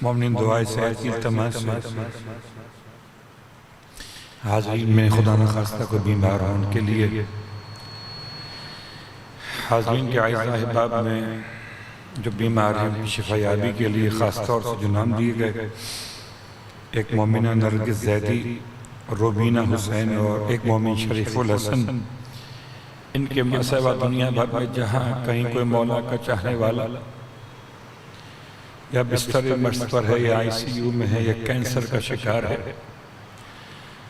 مومنین دعائے صحت کی التماس سے حاضرین میں خدا نخواستہ کو بیمار ہوں ان کے لیے حاضرین کے اعزاء احباب میں جو بیمار ہیں شفا یابی کے لیے خاص طور سے جو نام دیے گئے ایک مومنہ نرگس زیدی روبینہ حسین اور ایک مومن شریف الحسن ان کے مسئلہ دنیا بھر میں جہاں کہیں کوئی مولا کا چاہنے والا یا بستر مرض پر ہے یا آئی سی یو میں ہے یا کینسر کا شکار ہے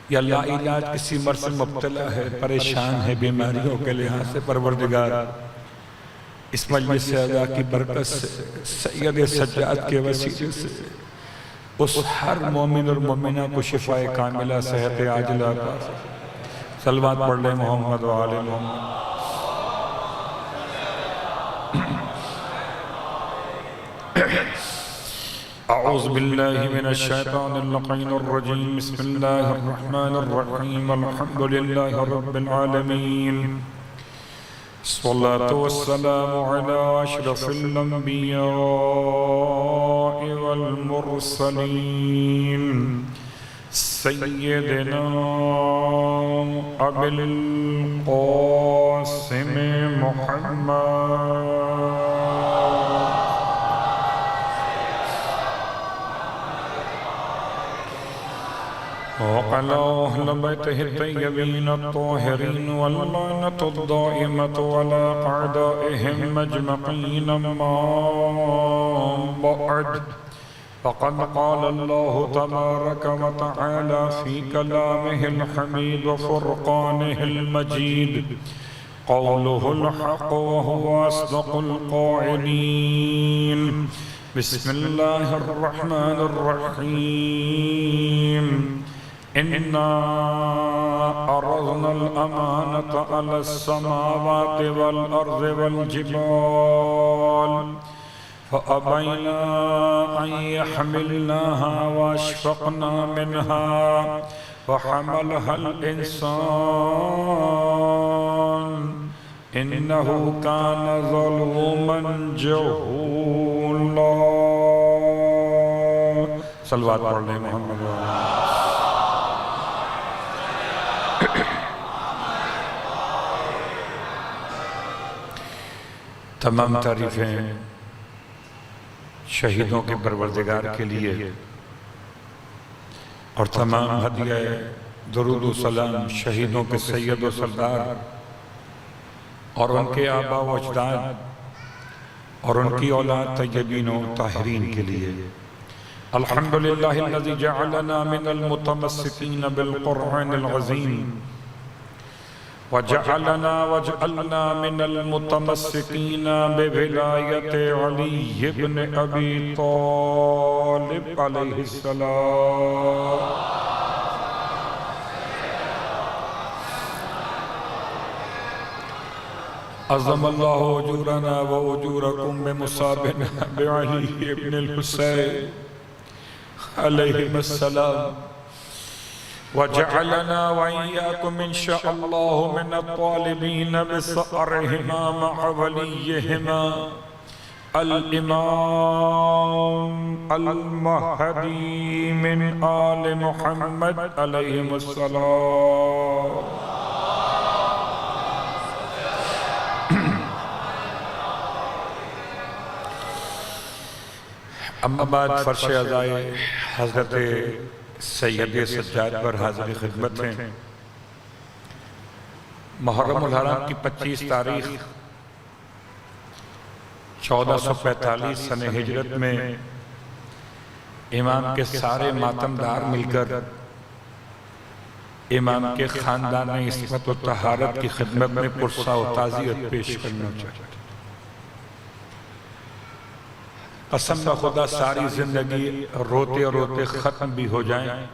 یا لا علاج کسی مرض سے مبتلا ہے پریشان ہے بیماریوں کے لحاظ سے پروردگار اس مجلس سے ادا کی برکت سے سید سجاد کے وسیلے سے اس ہر مومن اور مومنہ کو شفاء کاملہ صحت عاجلہ عطا صلوات پڑھ لیں محمد و آل محمد اعوذ باللہ من الشیطان اللعین الرجیم بسم اللہ الرحمن الرحیم الحمدللہ رب العالمین الصلاة والسلام على أشرف الأنبياء والمرسلين سيدنا أبي القاسم محمد وعلى أهل بيته الطيبين الطاهرين واللعنة الدائمة على أعدائهم أجمعين ما بعد فقد قال الله تبارك وتعالى في كلامه الحميد وفرقانه المجيد قوله الحق وهو أصدق القائلين بسم الله الرحمن الرحيم إنا عرضنا الأمانة على السماوات والأرض والجبال فأبينا أن يحملناها وأشفقنا منها وحملها الإنسان إنه كان ظلوما جهولا صلوات پڑھ لیں محمد تمام تعریفیں شہیدوں کے پروردگار کے لیے اور تمام ہدیہ درود و سلام شہیدوں کے سید و سردار اور ان کے آباء و اجداد اور ان کی اولاد طیبین و طاہرین کے لیے الحمدللہ الذی جعلنا من المتمسکین بالقرآن العظیم وجعلنا من المتمسکین بولایت علی بن ابی طالب علیہ السلام عظم اللہ اجورنا و اجورکم بمصابنا بعلی ابن الحسین علیہ السلام وجعلنا وإياكم إن شاء الله من الطالبين بصأرهما مع وليهما الإمام المهدي من آل محمد عليهم السلام اما بعد فرش ادائے حضرت سید سجاد پر حاضر خدمت ہیں محرم الحرام کی 25 تاریخ 1445 سنہ ہجرت میں امام کے سارے ماتمدار مل کر امام کے خاندان عصمت و طہارت کی خدمت میں پرسہ و تعزیت پیش کرنا چاہتے ہیں قسم خدا ساری زندگی روتے روتے ختم بھی ہو جائیں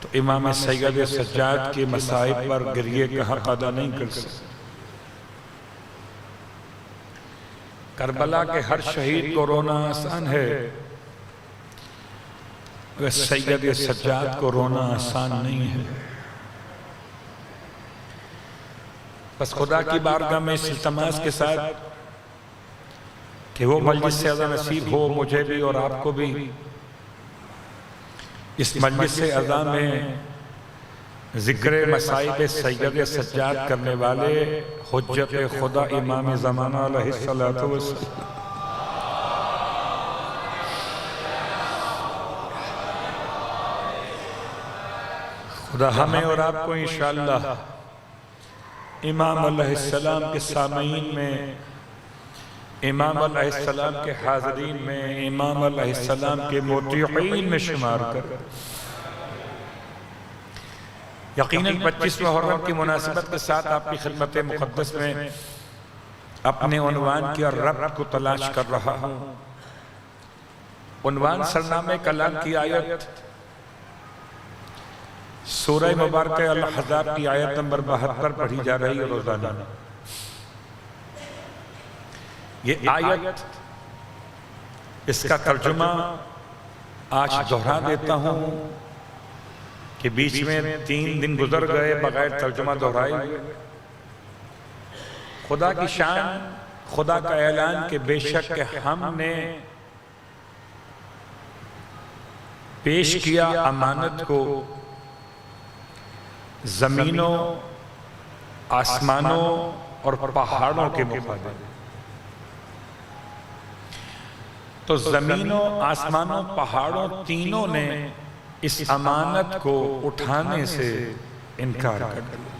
تو امام سید سجاد کے مصائب پر گریے کا حق ادا نہیں کر سکتے کربلا کے ہر شہید کو رونا آسان ہے سید سجاد کو رونا آسان نہیں ہے بس خدا کی بارگاہ میں اس التماس کے ساتھ کہ وہ مجلس سے ازا نصیب ہو مجھے بھی اور آپ کو بھی اس مجلس سے ازا میں ذکر مصائب سید سجاد کرنے والے حجت خدا امام زمانہ علیہ السلام خدا ہمیں اور آپ کو انشاءاللہ امام علیہ السلام کے سامعین میں، امام علیہ السلام کے حاضرین میں، امام علیہ السلام کے مطیعین میں شمار کر یقیناً 25 محرم کی مناسبت کے ساتھ آپ کی خدمت مقدس میں اپنے عنوان کی اور ربط کو تلاش کر رہا ہوں۔ عنوان سرنامہ کلام کی آیت سورہ مبارکہ الاحزاب کی آیت نمبر 72 پڑھی جا رہی ہے روزانہ۔ یہ آیت، اس کا ترجمہ آج دہرا دیتا ہوں کہ بیچ میں 3 دن گزر گئے بغیر ترجمہ دہرائے ہوئے۔ خدا کی شان، خدا کا اعلان کہ بے شک کہ ہم نے پیش کیا امانت کو زمینوں، آسمانوں اور پہاڑوں کے مقابل۔ تو زمینوں، آسمانوں، پہاڑوں تینوں نے اس امانت کو اٹھانے سے انکار کر دیا،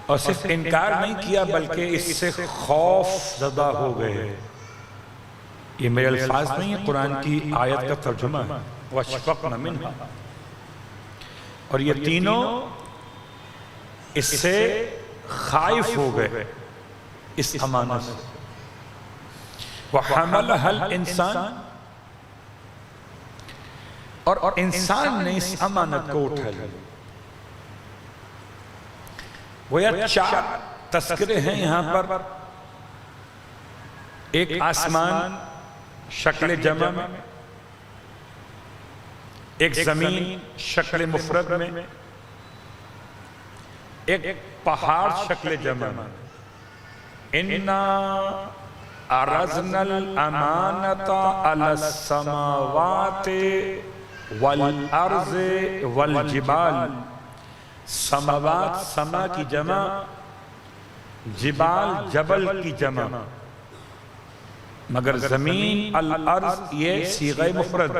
اور صرف انکار نہیں کیا بلکہ اس سے خوف زدہ ہو گئے۔ یہ میرے الفاظ نہیں ہیں، قرآن کی آیت کا ترجمہ ہے۔ وَأَشْفَقْنَ مِنْهَا، اور یہ تینوں اس سے خائف ہو گئے اس امانت سے۔ وَحَمَلَهَا الْإِنسَانِ، اور انسان نے اس امانت کو اٹھا لیا۔ وہ یا 4 تذکرے ہیں یہاں پر، ایک آسمان شکل جمع میں، ایک زمین شکل مفرد میں، ایک پہاڑ شکل جمع میں۔ اِنَّا عَرَضْنَا الْأَمَانَةَ عَلَى السَّمَاوَاتِ وَالْأَرْضِ وَالْجِبَالِ، سماوات سما کی جمع، جبال جبل کی جمع، مگر زمین الارض یہ صیغہ مفرد،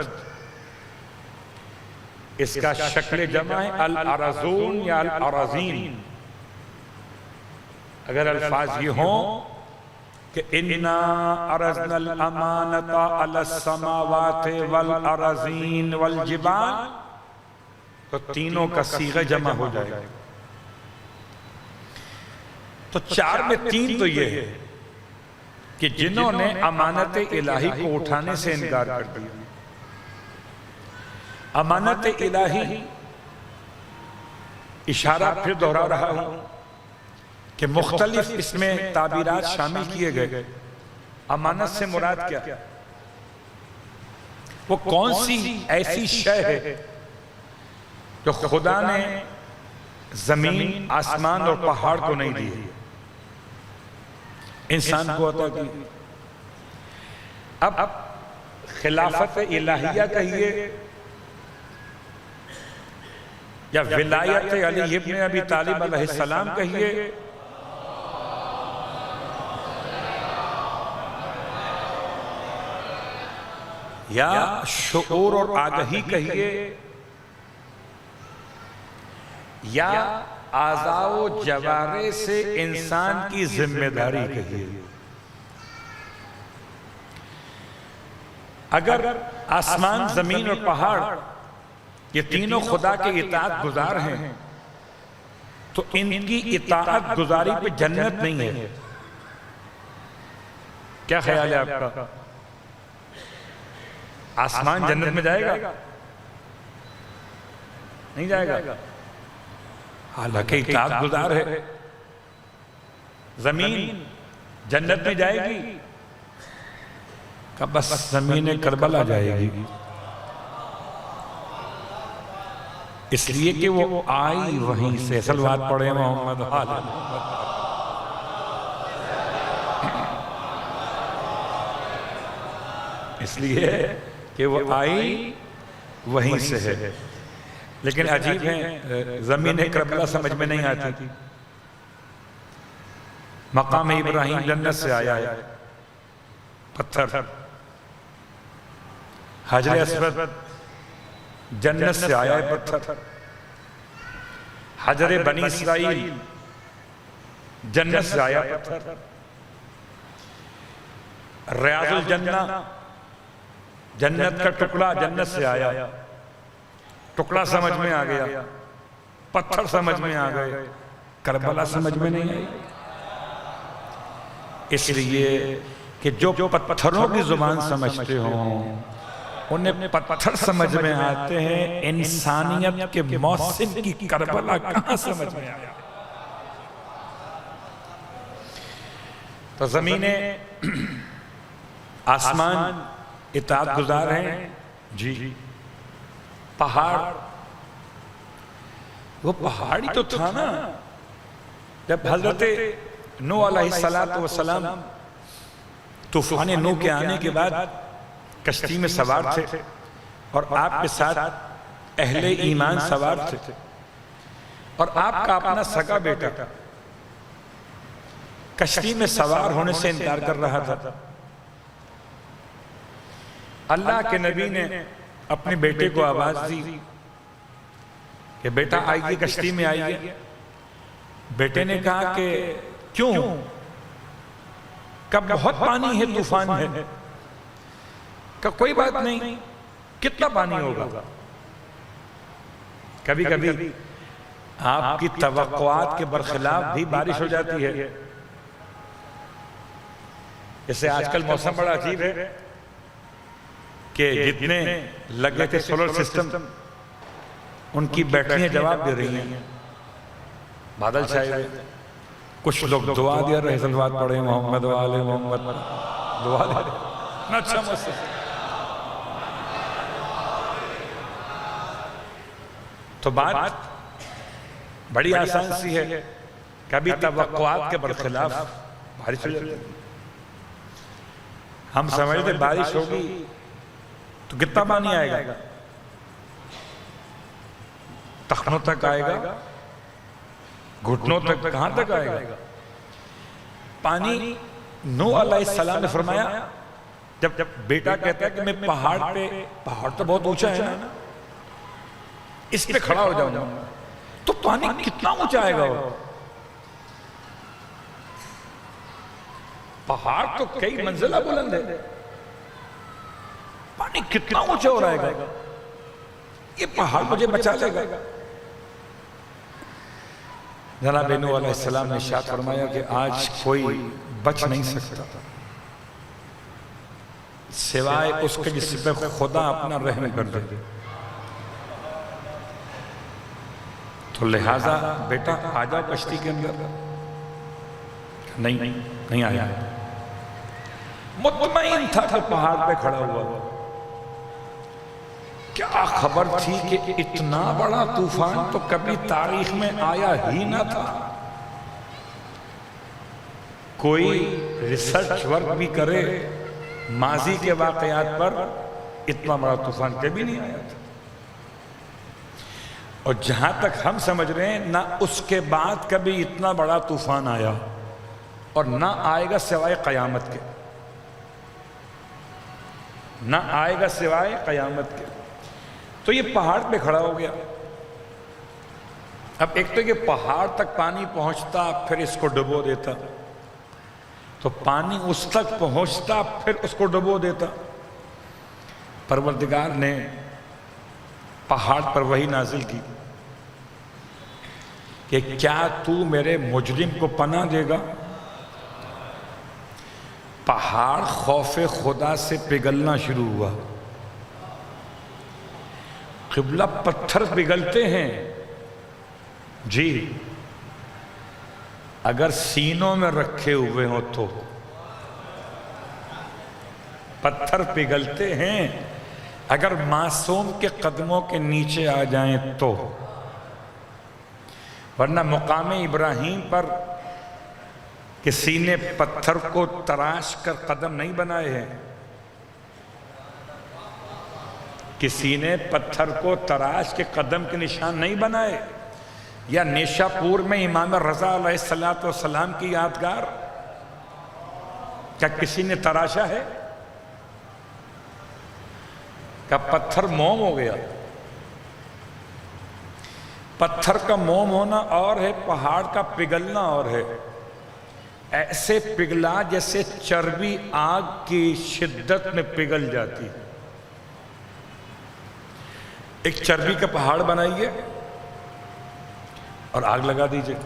اس کا شکل جمع ہے الارضون یا الارضین۔ اگر الفاظ یہ ہوں کہ اِنَّا عَرَضْنَا الْأَمَانَةَ عَلَى السَّمَاوَاتِ وَالْأَرَضِينَ وَالْجِبَالِ، تو تینوں کا صیغہ جمع ہو جائے گا۔ تو 4 میں 3 تو یہ ہے کہ جنہوں نے امانت الہی کو اٹھانے سے انکار کر دیا۔ امانت الہی، اشارہ پھر دہرا رہا ہوں کہ مختلف اس میں تعبیرات شامل کیے گئے۔ امانت سے مراد کیا؟ وہ کون سی ایسی شے ہے جو خدا نے زمین، آسمان اور پہاڑ کو نہیں دی، انسان کو عطا کی؟ اب خلافت الہیہ کہیے یا ولایت علی ابن ابی طالب علیہ السلام کہیے، یا شعور اور آگہی کہیے، یا اعضاء و جوارح سے انسان کی ذمہ داری کہیے۔ اگر آسمان، زمین اور پہاڑ یہ تینوں خدا کے اطاعت گزار ہیں تو ان کی اطاعت گزاری پہ جنت نہیں ہے۔ کیا خیال ہے آپ کا؟ آسمان جنت میں جائے گا؟ نہیں جائے گا، حالانکہ اطاعت گزار ہے۔ زمین جنت میں جائے گی کہ بس زمین کربلا جائے گی، اس لیے کہ وہ آئی وہیں سے۔ صلوات پڑھے محمد اس لیے کہ وہ آئی وہیں سے ہے. لیکن عجیب ہے زمین کربلا سمجھ میں نہیں آتی. مقام ابراہیم جنت سے آیا ہے پتھر، حجر اسود جنت سے آیا ہے پتھر، حجر بنی اسرائیل جنت سے آیا پتھر، ریاض الجنہ جنت کا ٹکڑا جنت سے آیا. ٹکڑا سمجھ میں آ گیا، پتھر سمجھ میں آ گئے، کربلا سمجھ میں نہیں آئی. اس لیے کہ جو پتھروں کی زبان سمجھتے ہوں انہیں پتھر سمجھ میں آتے ہیں، انسانیت کے موسم کی کربلا کہاں سمجھ میں آیا. تو زمینیں آسمان اطاعت گزار ہیں جی. پہاڑ، وہ پہاڑی تو تھا نا جب حضرت نوح علیہ السلام طوفان نوح کے آنے کے بعد کشتی میں سوار تھے اور آپ کے ساتھ اہل ایمان سوار تھے اور آپ کا اپنا سگا بیٹا کشتی میں سوار ہونے سے انکار کر رہا تھا. اللہ کے نبی نے اپنے بیٹے کو آواز دی کہ بیٹا آئیے کشتی میں آئیے. بیٹے نے کہا کہ کیوں؟ کہ بہت پانی ہے، طوفان ہے. کہ کوئی بات نہیں، کتنا پانی ہوگا؟ کبھی کبھی آپ کی توقعات کے برخلاف بھی بارش ہو جاتی ہے. جیسے آج کل موسم بڑا عجیب ہے کہ جتنے لگے تھے سولر سسٹم ان کی بیٹریاں جواب دے رہی ہیں. بادل چھائے ہوئے، کچھ لوگ دعا دے رہے ہیں، صلوات پڑھیں محمد و آل محمد، دعا دے رہے ہیں. اچھا مسئلہ تو بات بڑی آسان سی ہے. کبھی توقعات کے برخلاف بارش ہو جاتی ہے. ہم سمجھتے بارش ہوگی تو کتنا پانی آئے گا؟ تخنوں تک آئے گا، گھٹنوں تک، کہاں تک آئے گا پانی؟ نوح علیہ السلام نے فرمایا جب بیٹا کہتا ہے کہ میں پہاڑ پہ، پہاڑ تو بہت اونچا ہے نا، اس پہ کھڑا ہو جاؤں گا تو پانی کتنا اونچا آئے گا؟ پہاڑ تو کئی منزلہ بلند ہے، پانی کتنا اونچا ہو رہے گا؟ یہ پہاڑ مجھے بچا لے گا. جناب نوح علیہ السلام نے ارشاد فرمایا کہ آج کوئی بچ نہیں سکتا سوائے اس کے جس پہ خدا اپنا رحم کر دے. تو لہٰذا بیٹا آ جاؤ کشتی کے اندر. نہیں آیا. مطمئن تھا کہ پہاڑ پہ کھڑا ہوا. کیا خبر تھی کہ اتنا بڑا طوفان تو کبھی تاریخ میں آیا ہی نہ تھا. کوئی ریسرچ ورک بھی کرے ماضی کے واقعات پر، اتنا بڑا طوفان کبھی نہیں آیا تھا. اور جہاں تک ہم سمجھ رہے ہیں نہ اس کے بعد کبھی اتنا بڑا طوفان آیا اور نہ آئے گا سوائے قیامت کے. نہ آئے گا سوائے قیامت کے. تو یہ پہاڑ پہ کھڑا ہو گیا. اب ایک تو یہ پہاڑ تک پانی پہنچتا پھر اس کو ڈبو دیتا، تو پانی اس تک پہنچتا پھر اس کو ڈبو دیتا. پروردگار نے پہاڑ پر وحی نازل کی کہ کیا تو میرے مجرم کو پناہ دے گا؟ پہاڑ خوف خدا سے پگھلنا شروع ہوا. قبلہ پتھر پگھلتے ہیں جی، اگر سینوں میں رکھے ہوئے ہوں تو. پتھر پگھلتے ہیں اگر معصوم کے قدموں کے نیچے آ جائیں تو. ورنہ مقام ابراہیم پر کسی نے پتھر کو تراش کر قدم نہیں بنائے ہیں. کسی نے پتھر کو تراش کے قدم کے نشان نہیں بنائے، یا نیشا پور میں امام رضا علیہ السلام کی یادگار کیا کسی نے تراشا ہے؟ کیا پتھر موم ہو گیا؟ پتھر کا موم ہونا اور ہے، پہاڑ کا پگھلنا اور ہے۔ ایسے پگھلا جیسے چربی آگ کی شدت میں پگھل جاتی۔ ایک چربی کا پہاڑ بنائیے اور آگ لگا دیجئے،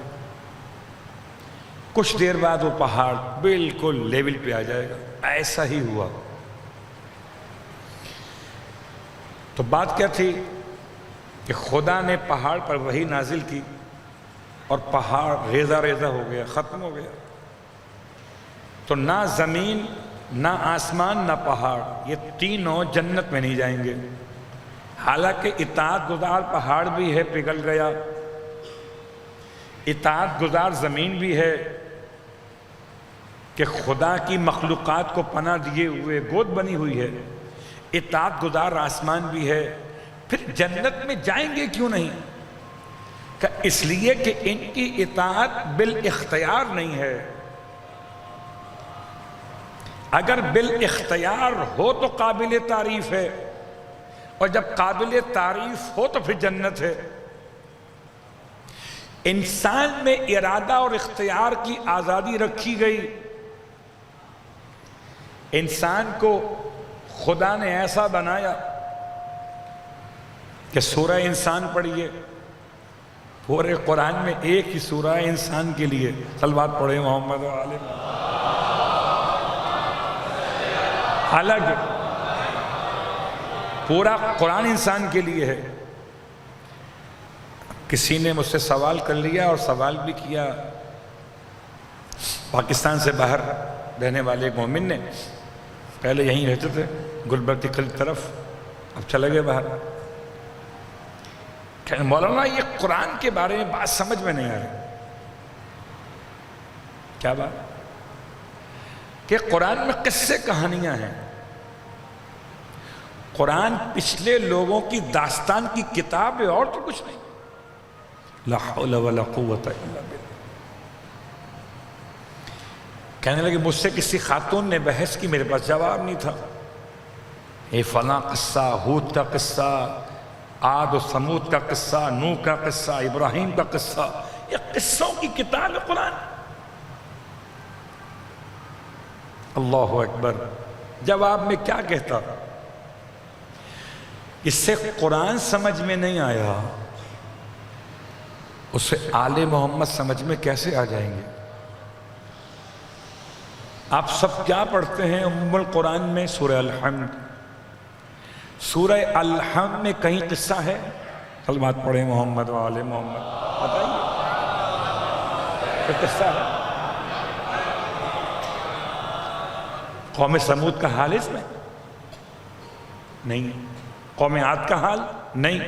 کچھ دیر بعد وہ پہاڑ بالکل لیول پہ آ جائے گا۔ ایسا ہی ہوا۔ تو بات کیا تھی کہ خدا نے پہاڑ پر وحی نازل کی اور پہاڑ ریزہ ریزہ ہو گیا، ختم ہو گیا۔ تو نہ زمین، نہ آسمان، نہ پہاڑ، یہ تینوں جنت میں نہیں جائیں گے۔ حالانکہ اطاعت گزار پہاڑ بھی ہے، پگھل گیا، اطاعت گزار زمین بھی ہے کہ خدا کی مخلوقات کو پناہ دیے ہوئے گود بنی ہوئی ہے، اطاعت گزار آسمان بھی ہے۔ پھر جنت میں جائیں گے کیوں نہیں؟ کہ اس لیے کہ ان کی اطاعت بالاختیار نہیں ہے۔ اگر بالاختیار ہو تو قابل تعریف ہے، اور جب قابل تعریف ہو تو پھر جنت ہے۔ انسان میں ارادہ اور اختیار کی آزادی رکھی گئی۔ انسان کو خدا نے ایسا بنایا کہ سورہ انسان پڑھیے، پورے قرآن میں ایک ہی سورہ ہے انسان کے لیے۔ صلوات پڑھے محمد و آل محمد۔ حالانکہ پورا قرآن انسان کے لیے ہے۔ کسی نے مجھ سے سوال کر لیا اور سوال بھی کیا، پاکستان سے باہر رہنے والے ایک مومن نے، پہلے یہیں رہتے تھے گلبرگ کی طرف، اب چلے گئے باہر۔ کہ مولانا یہ قرآن کے بارے میں بات سمجھ میں نہیں آ رہی۔ کیا بات؟ کہ قرآن میں قصے کہانیاں ہیں، قرآن پچھلے لوگوں کی داستان کی کتاب ہے اور تو کچھ نہیں۔ لا حول ولا قوت الا باللہ۔ کہنے لگے مجھ سے کسی خاتون نے بحث کی، میرے پاس جواب نہیں تھا۔ یہ فلاں قصہ، ہود کا قصہ، عاد و ثمود کا قصہ، نوح کا قصہ، ابراہیم کا قصہ، یہ قصوں کی کتاب ہے قرآن۔ اللہ اکبر۔ جواب میں کیا کہتا؟ اس سے قرآن سمجھ میں نہیں آیا، اسے آل محمد سمجھ میں کیسے آ جائیں گے؟ آپ سب کیا پڑھتے ہیں ام القرآن میں؟ سورہ الحمد۔ سورہ الحمد میں کہیں قصہ ہے؟ کلمات پڑھیں محمد و آل محمد، بتائیے کوئی قصہ ہے؟ قوم سمود کا حال اس میں نہیں، قوم عاد کا حال نہیں۔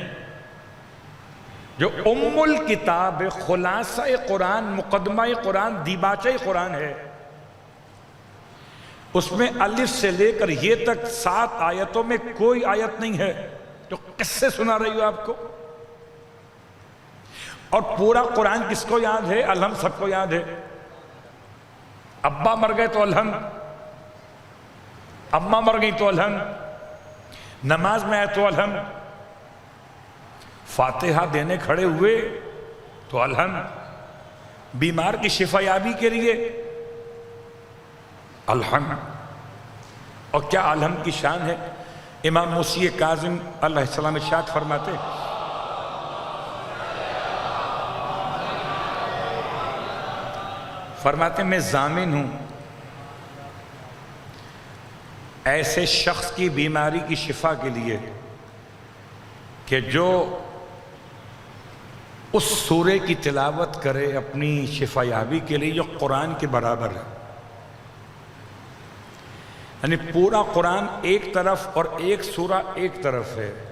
جو ام الکتاب خلاصہ قرآن، مقدمہ قرآن، دیباچہ قرآن ہے، اس میں الف سے لے کر یہ تک 7 آیتوں میں کوئی آیت نہیں ہے جو قصے سنا رہی ہو آپ کو۔ اور پورا قرآن کس کو یاد ہے؟ الحمد سب کو یاد ہے۔ ابا مر گئے تو الحمد، اماں مر گئی تو الحمد، نماز میں آئے تو الحمد، فاتحہ دینے کھڑے ہوئے تو الحمد، بیمار کی شفا یابی کے لیے الحمد۔ اور کیا الحمد کی شان ہے؟ امام موسی کاظم علیہ السلام ارشاد فرماتے میں ضامن ہوں ایسے شخص کی بیماری کی شفا کے لیے کہ جو اس سورے کی تلاوت کرے اپنی شفا یابی کے لیے، جو قرآن کے برابر ہے۔ یعنی پورا قرآن ایک طرف اور ایک سورہ ایک طرف ہے۔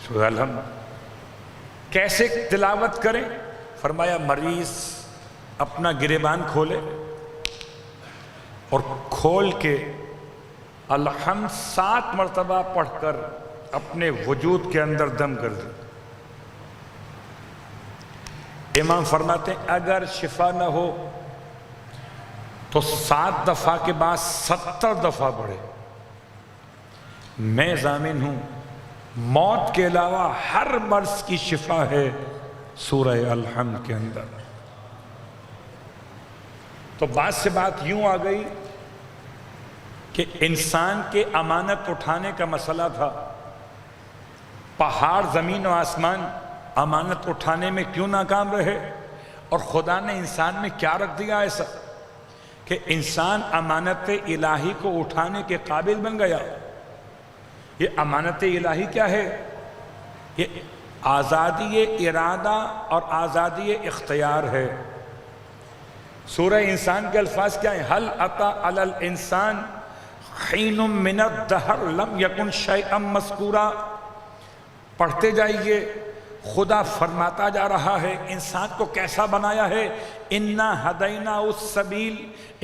سورہ الحمد کیسے تلاوت کریں؟ فرمایا مریض اپنا گریبان کھولے اور کھول کے الحمد 7 مرتبہ پڑھ کر اپنے وجود کے اندر دم کر دی۔ امام فرماتے ہیں اگر شفا نہ ہو تو 7 دفعہ کے بعد 70 دفعہ پڑھے۔ میں ضامن ہوں موت کے علاوہ ہر مرض کی شفا ہے سورہ الحمد کے اندر۔ تو بات سے بات یوں آ گئی کہ انسان کے امانت اٹھانے کا مسئلہ تھا، پہاڑ زمین و آسمان امانت اٹھانے میں کیوں ناکام رہے، اور خدا نے انسان میں کیا رکھ دیا ایسا کہ انسان امانت الہی کو اٹھانے کے قابل بن گیا۔ یہ امانت الہی کیا ہے؟ یہ آزادی ارادہ اور آزادی اختیار ہے۔ سورہ انسان کے الفاظ کیا ہیں؟ حل اتی علی الانسان حین من الدہر لم یکن شیئا مذکورا۔ پڑھتے جائیے، خدا فرماتا جا رہا ہے انسان کو کیسا بنایا ہے، انا ہدینا السبیل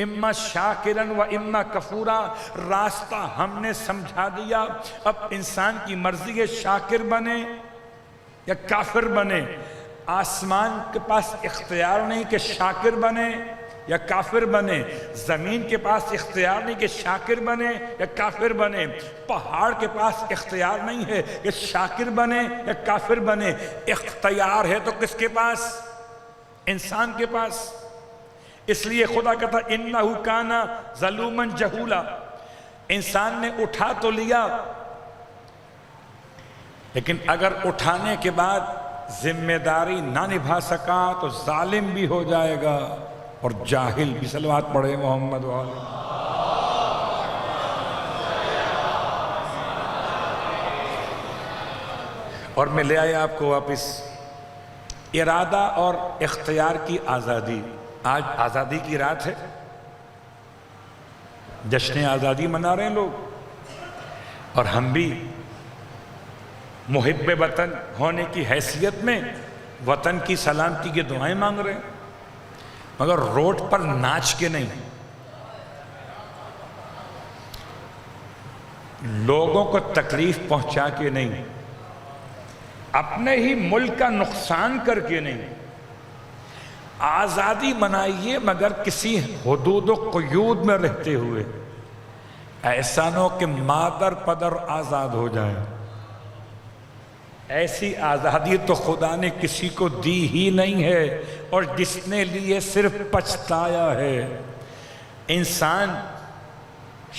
اما شاکرا و اما کفورا۔ راستہ ہم نے سمجھا دیا، اب انسان کی مرضی ہے شاکر بنے یا کافر بنے۔ آسمان کے پاس اختیار نہیں کہ شاکر بنے یا کافر بنے، زمین کے پاس اختیار نہیں کہ شاکر بنے یا کافر بنے، پہاڑ کے پاس اختیار نہیں ہے کہ شاکر بنے یا کافر بنے۔ اختیار ہے تو کس کے پاس؟ انسان کے پاس۔ اس لیے خدا کہتا انہو کانا ظلوما جہولا۔ انسان نے اٹھا تو لیا، لیکن اگر اٹھانے کے بعد ذمہ داری نہ نبھا سکا تو ظالم بھی ہو جائے گا اور جاہل بھی۔ صلوات پڑھے محمد وآلہ۔ اور میں لے آیا آپ کو واپس ارادہ اور اختیار کی آزادی۔ آج آزادی کی رات ہے، جشن آزادی منا رہے ہیں لوگ، اور ہم بھی محب وطن ہونے کی حیثیت میں وطن کی سلامتی کی دعائیں مانگ رہے ہیں، مگر روڈ پر ناچ کے نہیں، لوگوں کو تکلیف پہنچا کے نہیں، اپنے ہی ملک کا نقصان کر کے نہیں۔ آزادی منائیے مگر کسی حدود و قیود میں رہتے ہوئے، ایسا نہ ہو کہ مادر پدر آزاد ہو جائیں۔ ایسی آزادی تو خدا نے کسی کو دی ہی نہیں ہے، اور جس نے لیے صرف پچھتایا ہے۔ انسان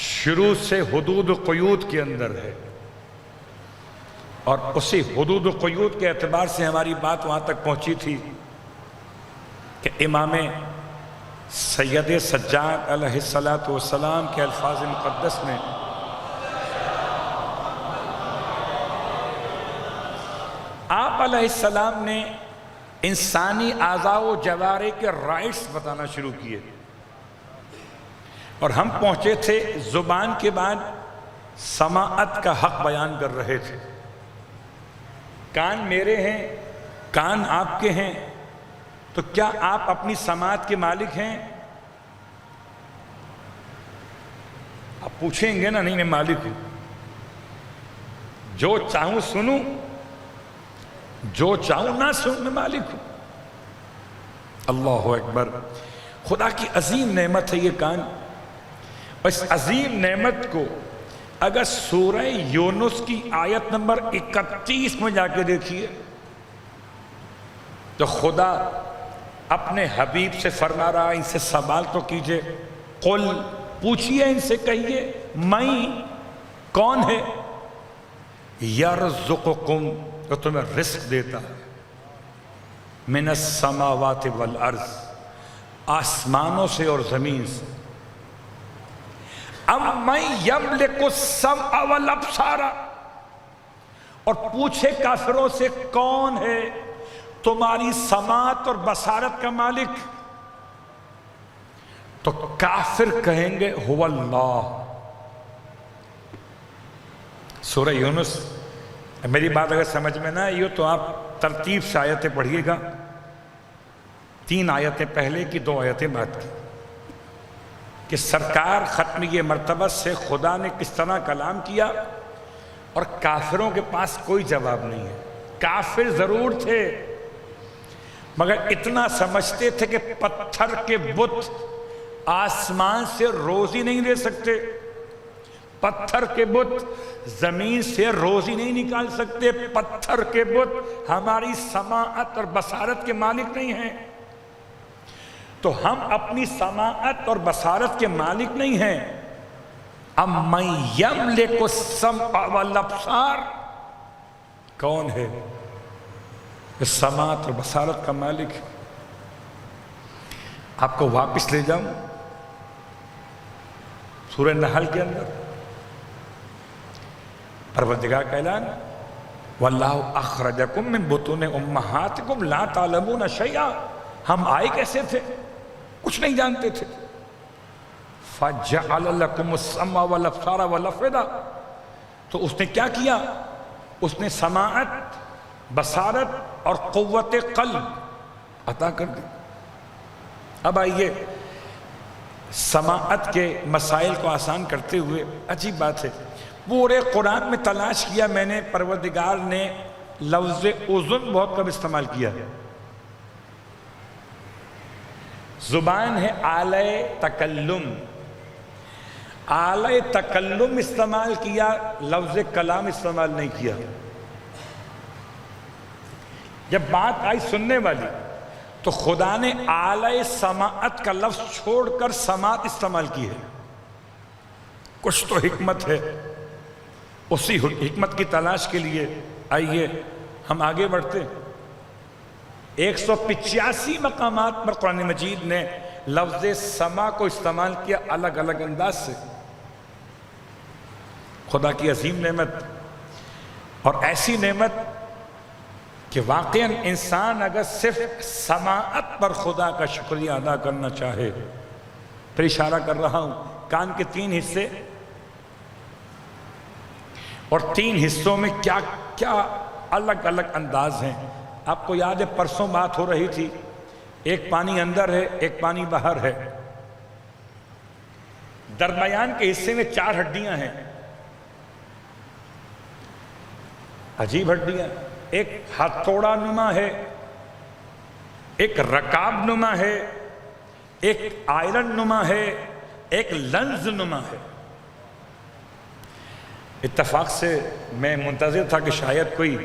شروع سے حدود و قیود کے اندر ہے، اور اسی حدود و قیود کے اعتبار سے ہماری بات وہاں تک پہنچی تھی کہ امام سید سجاد علیہ السلام کے الفاظ مقدس میں آپ علیہ السلام نے انسانی اعضاء و جوارح کے رائٹس بتانا شروع کیے، اور ہم پہنچے تھے زبان کے بعد سماعت کا حق بیان کر رہے تھے۔ کان میرے ہیں، کان آپ کے ہیں، تو کیا آپ اپنی سماعت کے مالک ہیں؟ آپ پوچھیں گے نا، نہیں میں مالک ہوں، جو چاہوں سنوں، جو چاہوں نہ سنوں، میں مالک ہوں۔ اللہ اکبر۔ خدا کی عظیم نعمت ہے یہ کان، اور اس عظیم نعمت کو اگر سورہ یونس کی آیت نمبر 31 میں جا کے دیکھیے تو خدا اپنے حبیب سے فرما رہا ہے، ان سے سوال تو کیجئے، قل، پوچھئے ان سے، کہیے، میں کون ہے؟ یرزقکم، جو تمہیں رزق دیتا ہے، من السماوات والارض، آسمانوں سے اور زمین سے، امن یملک السمع والابصار، اور پوچھے کافروں سے کون ہے تمہاری سماعت اور بصارت کا مالک؟ تو کافر کہیں گے هو اللہ۔ سورہ یونس، میری بات اگر سمجھ میں نہ آئی ہو تو آپ ترتیب سے آیتیں پڑھیے گا، 3 آیتیں پہلے کی، 2 آیتیں بعد کی، کہ سرکار ختمی مرتبہ سے خدا نے کس طرح کلام کیا، اور کافروں کے پاس کوئی جواب نہیں ہے۔ کافر ضرور تھے مگر اتنا سمجھتے تھے کہ پتھر کے بت آسمان سے روزی نہیں دے سکتے، پتھر کے بت زمین سے روزی نہیں نکال سکتے، پتھر کے بت ہماری سماعت اور بصارت کے مالک نہیں ہیں۔ تو ہم اپنی سماعت اور بصارت کے مالک نہیں ہیں۔ امن یملک السمع والابصار، کون ہے یہ سماعت اور بصارت کا مالک ہے؟ آپ کو واپس لے جاؤں سورہ نحل کے اندر پروردگار کا اعلان، وَاللَّهُ أَخْرَجَكُم مِّن بُطُونِ أُمَّهَاتِكُمْ لَا تَعْلَمُونَ شَيْئًا، ہم آئے کیسے تھے؟ کچھ نہیں جانتے تھے۔ فَجَعَلَ لَكُمُ السَّمْعَ وَالْأَبْصَارَ وَالْأَفْئِدَةَ، تو اس نے کیا کیا؟ اس نے سماعت، بصارت اور قوت قلب عطا کر دی۔ اب آئیے سماعت کے مسائل کو آسان کرتے ہوئے عجیب بات ہے، پورے قرآن میں تلاش کیا میں نے، پروردگار نے لفظ اذن بہت کم استعمال کیا ہے۔ زبان ہے آلہ تکلم، آلہ تکلم استعمال کیا، لفظ کلام استعمال نہیں کیا۔ جب بات آئی سننے والی تو خدا نے آلہ سماعت کا لفظ چھوڑ کر سماعت استعمال کی ہے۔ کچھ تو حکمت ہے، اسی حکمت کی تلاش کے لیے آئیے ہم آگے بڑھتے ہیں۔ 185 مقامات پر قرآن مجید نے لفظ سماع کو استعمال کیا الگ الگ انداز سے۔ خدا کی عظیم نعمت، اور ایسی نعمت کہ واقعاً انسان اگر صرف سماعت پر خدا کا شکریہ ادا کرنا چاہے، پھر اشارہ کر رہا ہوں کان کے 3 حصے، اور 3 حصوں میں کیا کیا الگ الگ انداز ہیں۔ آپ کو یاد ہے پرسوں بات ہو رہی تھی، ایک پانی اندر ہے، ایک پانی باہر ہے، درمیان کے حصے میں 4 ہڈیاں ہیں، عجیب ہڈیاں، ایک ہتھوڑا نما ہے، ایک رکاب نما ہے، ایک آئرن نما ہے، ایک لنز نما ہے۔ اتفاق سے میں منتظر تھا کہ شاید کوئی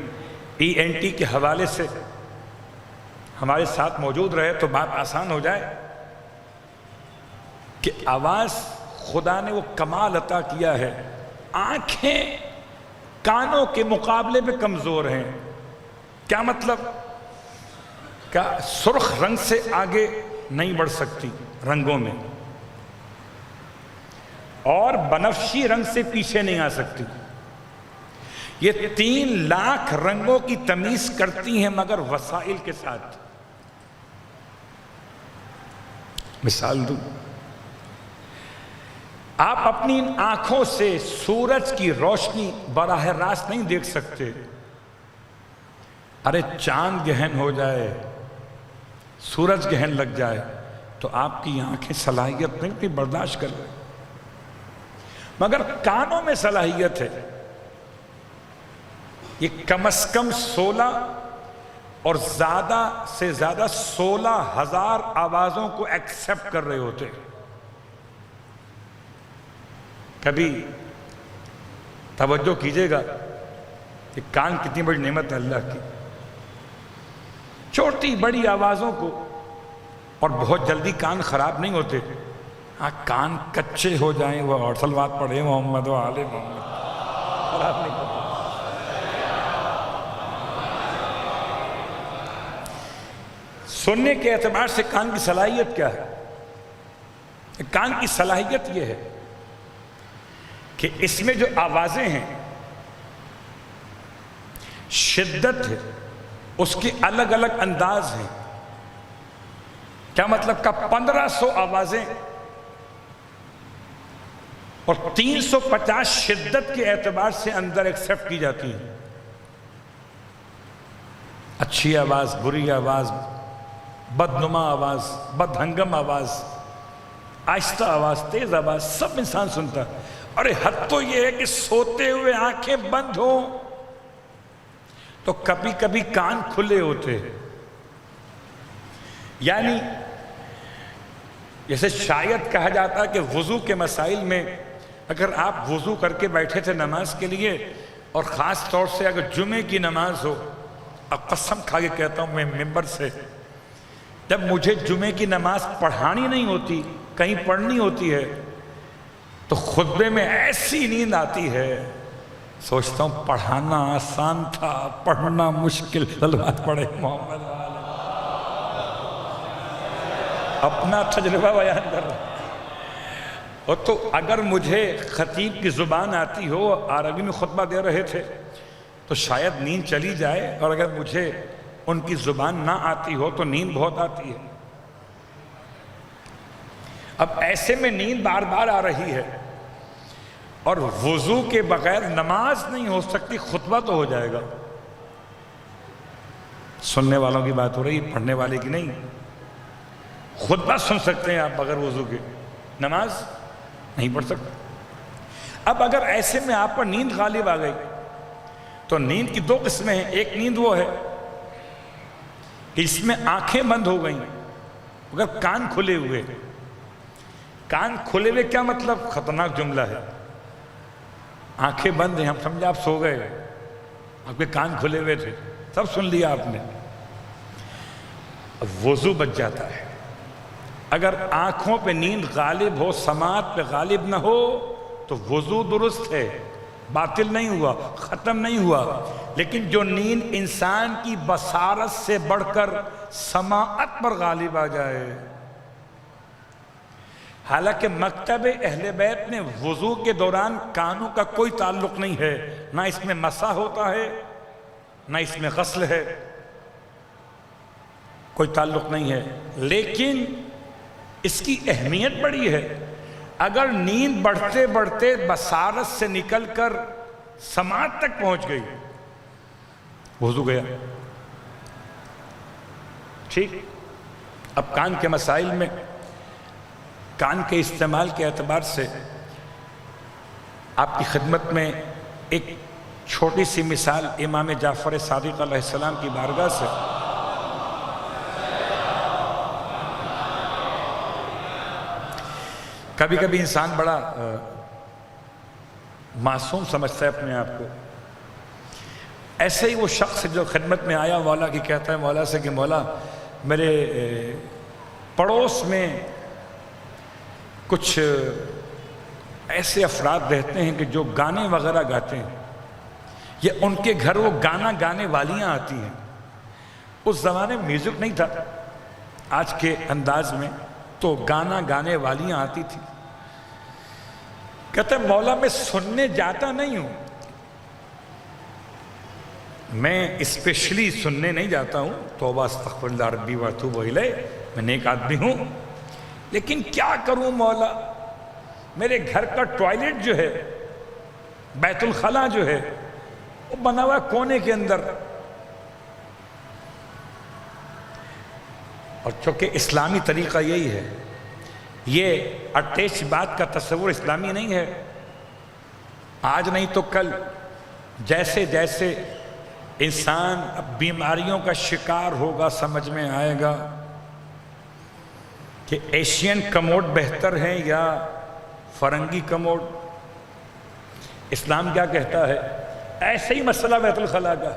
ENT کے حوالے سے ہمارے ساتھ موجود رہے تو بات آسان ہو جائے کہ آواز خدا نے وہ کمال عطا کیا ہے، آنکھیں کانوں کے مقابلے میں کمزور ہیں۔ کیا مطلب؟ کہ سرخ رنگ سے آگے نہیں بڑھ سکتی رنگوں میں، اور بنفشی رنگ سے پیچھے نہیں آ سکتی۔ یہ 3 لاکھ رنگوں کی تمیز کرتی ہیں مگر وسائل کے ساتھ۔ مثال دوں، آپ اپنی ان آنکھوں سے سورج کی روشنی براہ راست نہیں دیکھ سکتے۔ ارے چاند گہن ہو جائے، سورج گہن لگ جائے تو آپ کی آنکھیں صلاحیت نہیں تھی برداشت کر لیں، مگر کانوں میں صلاحیت ہے۔ یہ کم از کم 16 اور زیادہ سے زیادہ 16,000 آوازوں کو ایکسیپٹ کر رہے ہوتے۔ کبھی توجہ کیجئے گا کہ کان کتنی بڑی نعمت ہے اللہ کی، چھوٹی بڑی آوازوں کو، اور بہت جلدی کان خراب نہیں ہوتے۔ ہاں کان کچے ہو جائیں، وہ اور صلوات پڑھے محمد و آل محمد، خراب نہیں ہوتے۔ سننے کے اعتبار سے کان کی صلاحیت کیا ہے؟ کان کی صلاحیت یہ ہے کہ اس میں جو آوازیں ہیں، شدت ہے، اس کے الگ الگ انداز ہیں۔ کیا مطلب؟ کا 1500 آوازیں اور 350 شدت کے اعتبار سے اندر ایکسیپٹ کی جاتی ہیں۔ اچھی آواز، بری آواز، بدنما آواز، بدہنگم آواز، آہستہ آواز، تیز آواز، سب انسان سنتا. اور حد تو یہ ہے کہ سوتے ہوئے آنکھیں بند ہوں تو کبھی کبھی کان کھلے ہوتے. یعنی جیسے شاید کہا جاتا ہے کہ وضو کے مسائل میں اگر آپ وضو کر کے بیٹھے تھے نماز کے لیے، اور خاص طور سے اگر جمعے کی نماز ہو، اب قسم کھا کے کہتا ہوں میں ممبر سے، جب مجھے جمعے کی نماز پڑھانی نہیں ہوتی، کہیں پڑھنی ہوتی ہے، تو خطبے میں ایسی نیند آتی ہے، سوچتا ہوں پڑھانا آسان تھا، پڑھنا مشکل. صلوات پڑھے محمد والے. اپنا تجربہ بیان کر رہا ہوں. اور تو اگر مجھے خطیب کی زبان آتی ہو، عربی میں خطبہ دے رہے تھے، تو شاید نیند چلی جائے، اور اگر مجھے ان کی زبان نہ آتی ہو تو نیند بہت آتی ہے. اب ایسے میں نیند بار بار آ رہی ہے، اور وضو کے بغیر نماز نہیں ہو سکتی، خطبہ تو ہو جائے گا. سننے والوں کی بات ہو رہی، پڑھنے والے کی نہیں. خطبہ سن سکتے ہیں آپ بغیر وضو کے، نماز نہیں پڑھ سکتے. اب اگر ایسے میں آپ پر نیند غالب آ گئی تو نیند کی دو قسمیں ہیں. ایک نیند وہ ہے کہ اس میں آنکھیں بند ہو گئیں مگر کان کھلے ہوئے. کان کھلے ہوئے کیا مطلب؟ خطرناک جملہ ہے. آنکھیں بند ہیں، ہم سمجھے آپ سو گئے، آپ کے کان کھلے ہوئے تھے، سب سن لیا آپ نے. وضو بچ جاتا ہے. اگر آنکھوں پہ نیند غالب ہو، سماعت پہ غالب نہ ہو، تو وضو درست ہے، باطل نہیں ہوا، ختم نہیں ہوا. لیکن جو نیند انسان کی بصارت سے بڑھ کر سماعت پر غالب آ جائے، حالانکہ مکتب اہل بیت میں وضو کے دوران کانوں کا کوئی تعلق نہیں ہے، نہ اس میں مسح ہوتا ہے نہ اس میں غسل ہے، کوئی تعلق نہیں ہے. لیکن اس کی اہمیت بڑی ہے. اگر نیند بڑھتے بڑھتے بصارت سے نکل کر سماعت تک پہنچ گئی، وضو گیا. ٹھیک. اب کان کے مسائل میں کان کے استعمال کے اعتبار سے آپ کی خدمت میں ایک چھوٹی سی مثال امام جعفر صادق علیہ السلام کی بارگاہ سے. کبھی کبھی انسان بڑا معصوم سمجھتا ہے اپنے آپ کو. ایسے ہی وہ شخص جو خدمت میں آیا مولا کی، کہتا ہے مولا سے کہ مولا میرے پڑوس میں کچھ ایسے افراد رہتے ہیں کہ جو گانے وغیرہ گاتے ہیں، یہ ان کے گھر وہ گانا گانے والیاں آتی ہیں. اس زمانے میں میوزک نہیں تھا آج کے انداز میں، تو گانا گانے والیاں آتی تھی. کہتا ہے مولا میں سننے جاتا نہیں ہوں، میں اسپیشلی سننے نہیں جاتا ہوں، توبہ استغفر اللہ ربی واتوب الیہ، میں نیک آدمی ہوں، لیکن کیا کروں مولا، میرے گھر کا ٹوائلٹ جو ہے، بیت الخلا جو ہے، وہ بنا ہوا کونے کے اندر، اور چونکہ اسلامی طریقہ یہی ہے، یہ اٹیچ بات کا تصور اسلامی نہیں ہے. آج نہیں تو کل جیسے جیسے انسان بیماریوں کا شکار ہوگا، سمجھ میں آئے گا کہ ایشین کموڈ بہتر ہیں یا فرنگی کموڈ. اسلام کیا کہتا ہے؟ ایسے ہی مسئلہ بیت الخلا کا.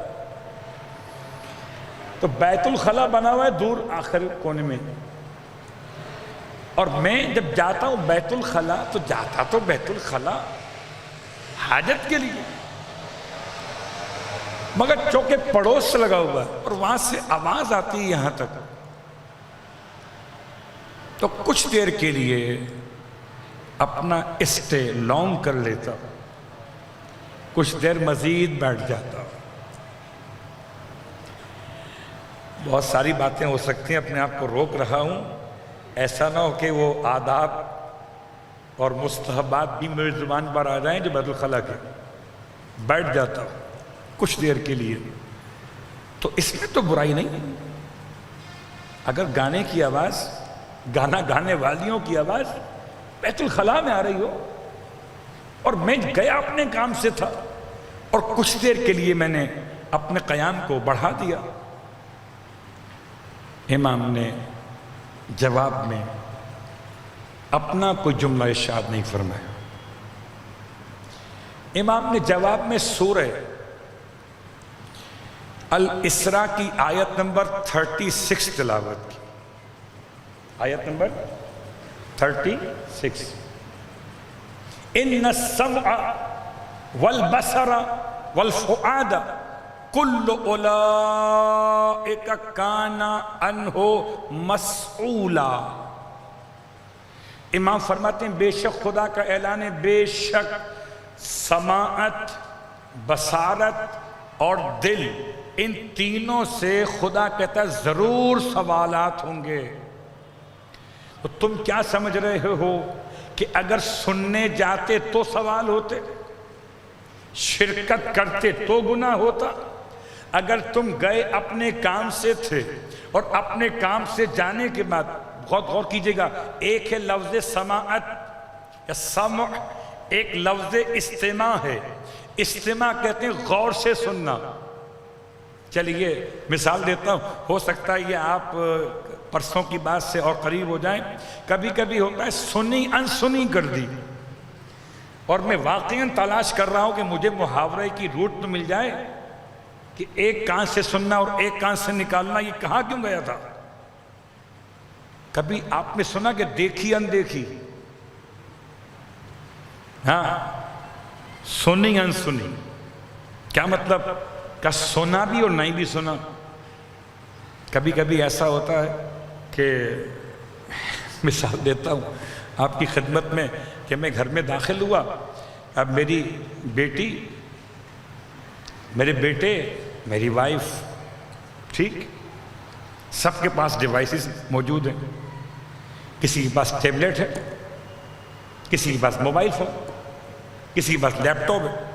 تو بیت الخلا بنا ہوا ہے دور آخر کونے میں، اور میں جب جاتا ہوں بیت الخلا تو جاتا تو بیت الخلا حاجت کے لیے، مگر چونکہ پڑوس سے لگا ہوا ہے اور وہاں سے آواز آتی ہے یہاں تک، تو کچھ دیر کے لیے اپنا اسٹے لانگ کر لیتا، کچھ دیر مزید بیٹھ جاتا. بہت ساری باتیں ہو سکتی ہیں، اپنے آپ کو روک رہا ہوں، ایسا نہ ہو کہ وہ آداب اور مستحبات بھی میری زبان پر آ جائیں جو بیت الخلا کے. بیٹھ جاتا ہوں کچھ دیر کے لیے، تو اس میں تو برائی نہیں. اگر گانے کی آواز، گانا گانے والیوں کی آواز بیت الخلاء میں آ رہی ہو، اور میں گیا اپنے کام سے تھا، اور کچھ دیر کے لیے میں نے اپنے قیام کو بڑھا دیا۔ امام نے جواب میں اپنا کوئی جملہ ارشاد نہیں فرمایا۔ امام نے جواب میں سورہ الاسراء کی آیت نمبر 36 تلاوت کی۔ آیت نمبر 36، ان السمع والبصر والفؤاد کل اولئک کان عنہ مسئولا۔ امام فرماتے ہیں بے شک خدا کا اعلان ہے، بے شک سماعت، بصارت اور دل، ان تینوں سے خدا کہتا ہے ضرور سوالات ہوں گے۔ تو تم کیا سمجھ رہے ہو کہ اگر سننے جاتے تو سوال ہوتے، شرکت کرتے تو گناہ ہوتا؟ اگر تم گئے اپنے کام سے تھے، اور اپنے کام سے جانے کے بعد بہت غور کیجئے گا، ایک ہے لفظ سماعت یا سمع، ایک لفظ استماع ہے۔ استماع کہتے ہیں غور سے سننا۔ چلیے مثال دیتا ہوں، ہو سکتا ہے یہ آپ پرسوں کی بات سے اور قریب ہو جائیں۔ کبھی کبھی ہوتا ہے سنی انسنی کر دی، اور میں واقعاً تلاش کر رہا ہوں کہ مجھے محاورے کی روٹ تو مل جائے کہ ایک کان سے سننا اور ایک کان سے نکالنا یہ کہاں کیوں گیا تھا۔ کبھی آپ نے سنا کہ دیکھی اندیکھی؟ ہاں، سنی انسنی کیا مطلب؟ کہ سنا بھی اور نہیں بھی سنا۔ کبھی کبھی ایسا ہوتا ہے کہ مثال دیتا ہوں آپ کی خدمت میں کہ میں گھر میں داخل ہوا، اب میری بیٹی، میرے بیٹے، میری وائف، ٹھیک، سب کے پاس ڈیوائسز موجود ہیں۔ کسی کے پاس ٹیبلٹ ہے، کسی کے پاس موبائل فون، کسی کے پاس لیپ ٹاپ ہے۔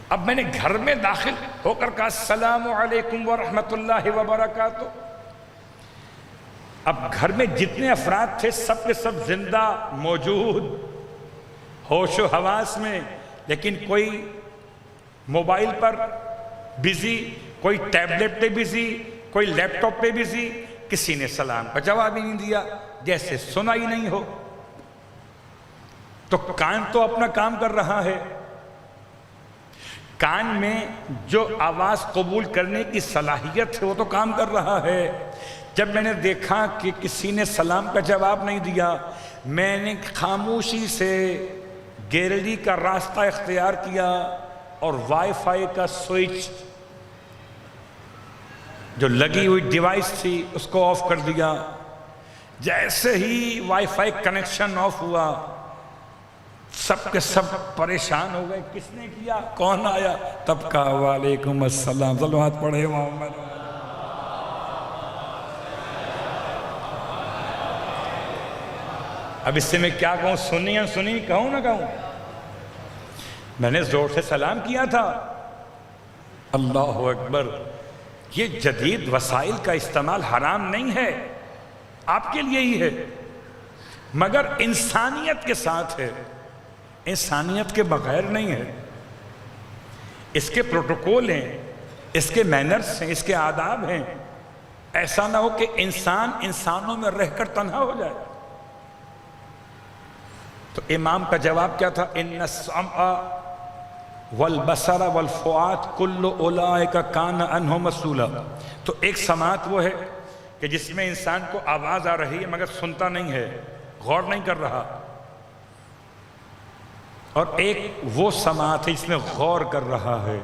اب میں نے گھر میں داخل ہو کر کہا السلام علیکم ورحمۃ اللہ وبرکاتہ۔ اب گھر میں جتنے افراد تھے سب کے سب زندہ موجود، ہوش و حواس میں، لیکن کوئی موبائل پر بزی، کوئی ٹیبلٹ پہ بزی، کوئی لیپ ٹاپ پہ بزی، کسی نے سلام کا جواب ہی نہیں دیا، جیسے سنا ہی نہیں ہو۔ تو کان تو اپنا کام کر رہا ہے، کان میں جو آواز قبول کرنے کی صلاحیت ہے وہ تو کام کر رہا ہے۔ جب میں نے دیکھا کہ کسی نے سلام کا جواب نہیں دیا، میں نے خاموشی سے گیلری کا راستہ اختیار کیا اور وائی فائی کا سوئچ جو لگی ہوئی ڈیوائس تھی اس کو آف کر دیا۔ جیسے ہی وائی فائی کنیکشن آف ہوا، سب کے سب پریشان ہو گئے، کس نے کیا، کون آیا؟ تب کہا وعلیکم السلام، صلوات پڑھے محمد۔ اب اس سے میں کیا کہوں، سنی یا سنی کہوں نہ کہوں؟ میں نے زور سے سلام کیا تھا۔ اللہ اکبر۔ یہ جدید وسائل کا استعمال حرام نہیں ہے، آپ کے لیے ہی ہے، مگر انسانیت کے ساتھ ہے، انسانیت کے بغیر نہیں ہے۔ اس کے پروٹوکول ہیں، اس کے مینرز ہیں، اس کے آداب ہیں۔ ایسا نہ ہو کہ انسان انسانوں میں رہ کر تنہا ہو جائے۔ تو امام کا جواب کیا تھا؟ ان السمع والبصر والفؤاد کل اولئک کان عنہ مسئولا۔ تو ایک سماعت وہ ہے کہ جس میں انسان کو آواز آ رہی ہے مگر سنتا نہیں ہے، غور نہیں کر رہا، اور ایک وہ سماعت ہے جس میں غور کر رہا ہے۔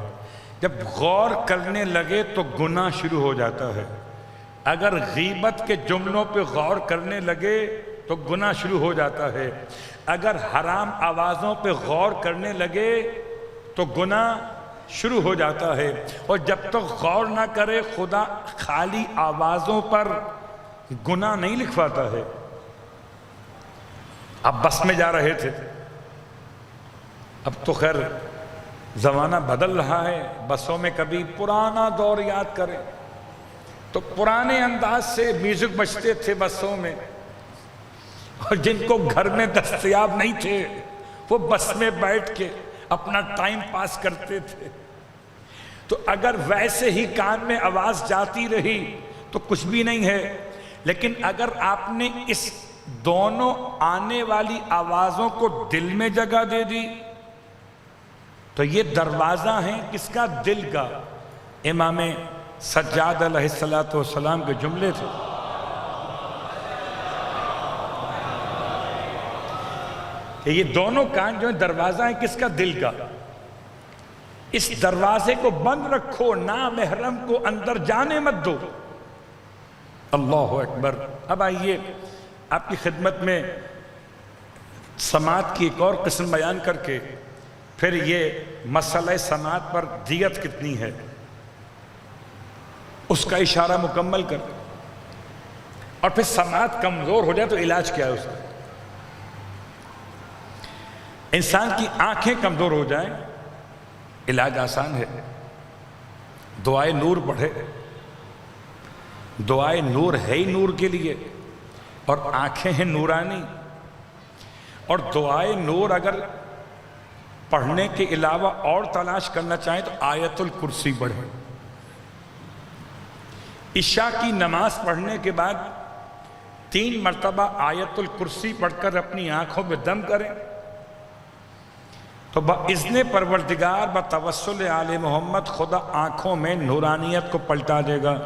جب غور کرنے لگے تو گناہ شروع ہو جاتا ہے۔ اگر غیبت کے جملوں پہ غور کرنے لگے تو گناہ شروع ہو جاتا ہے۔ اگر حرام آوازوں پہ غور کرنے لگے تو گناہ شروع ہو جاتا ہے۔ اور جب تک غور نہ کرے خدا خالی آوازوں پر گناہ نہیں لکھواتا ہے۔ اب بس میں جا رہے تھے، اب تو خیر زمانہ بدل رہا ہے، بسوں میں کبھی پرانا دور یاد کریں تو پرانے انداز سے میوزک بجتے تھے بسوں میں، اور جن کو گھر میں دستیاب نہیں تھے وہ بس میں بیٹھ کے اپنا ٹائم پاس کرتے تھے. تو اگر ویسے ہی کان میں آواز جاتی رہی تو کچھ بھی نہیں ہے، لیکن اگر آپ نے اس دونوں آنے والی آوازوں کو دل میں جگہ دے دی تو یہ دروازہ ہیں کس کا؟ دل کا. امام سجاد علیہ السلام کے جملے تھے. کہ یہ دونوں کان جو ہیں دروازہ ہیں کس کا؟ دل کا. اس دروازے کو بند رکھو، نامحرم کو اندر جانے مت دو. اللہ اکبر. اب آئیے آپ کی خدمت میں سماعت کی ایک اور قسم بیان کر کے پھر یہ مسئلہ سماعت پر دیت کتنی ہے اس کا اشارہ مکمل کر، اور پھر سماعت کمزور ہو جائے تو علاج کیا ہے اس کا. انسان کی آنکھیں کمزور ہو جائیں علاج آسان ہے. دعائے نور پڑھے. دعائے نور ہے ہی نور کے لیے، اور آنکھیں ہیں نورانی. اور دعائے نور اگر پڑھنے کے علاوہ اور تلاش کرنا چاہیں تو آیت الکرسی پڑھیں. عشاء کی نماز پڑھنے کے بعد 3 مرتبہ آیت الکرسی پڑھ کر اپنی آنکھوں میں دم کریں تو باذن پروردگار بتوسل آل محمد خدا آنکھوں میں نورانیت کو پلٹا دے گا.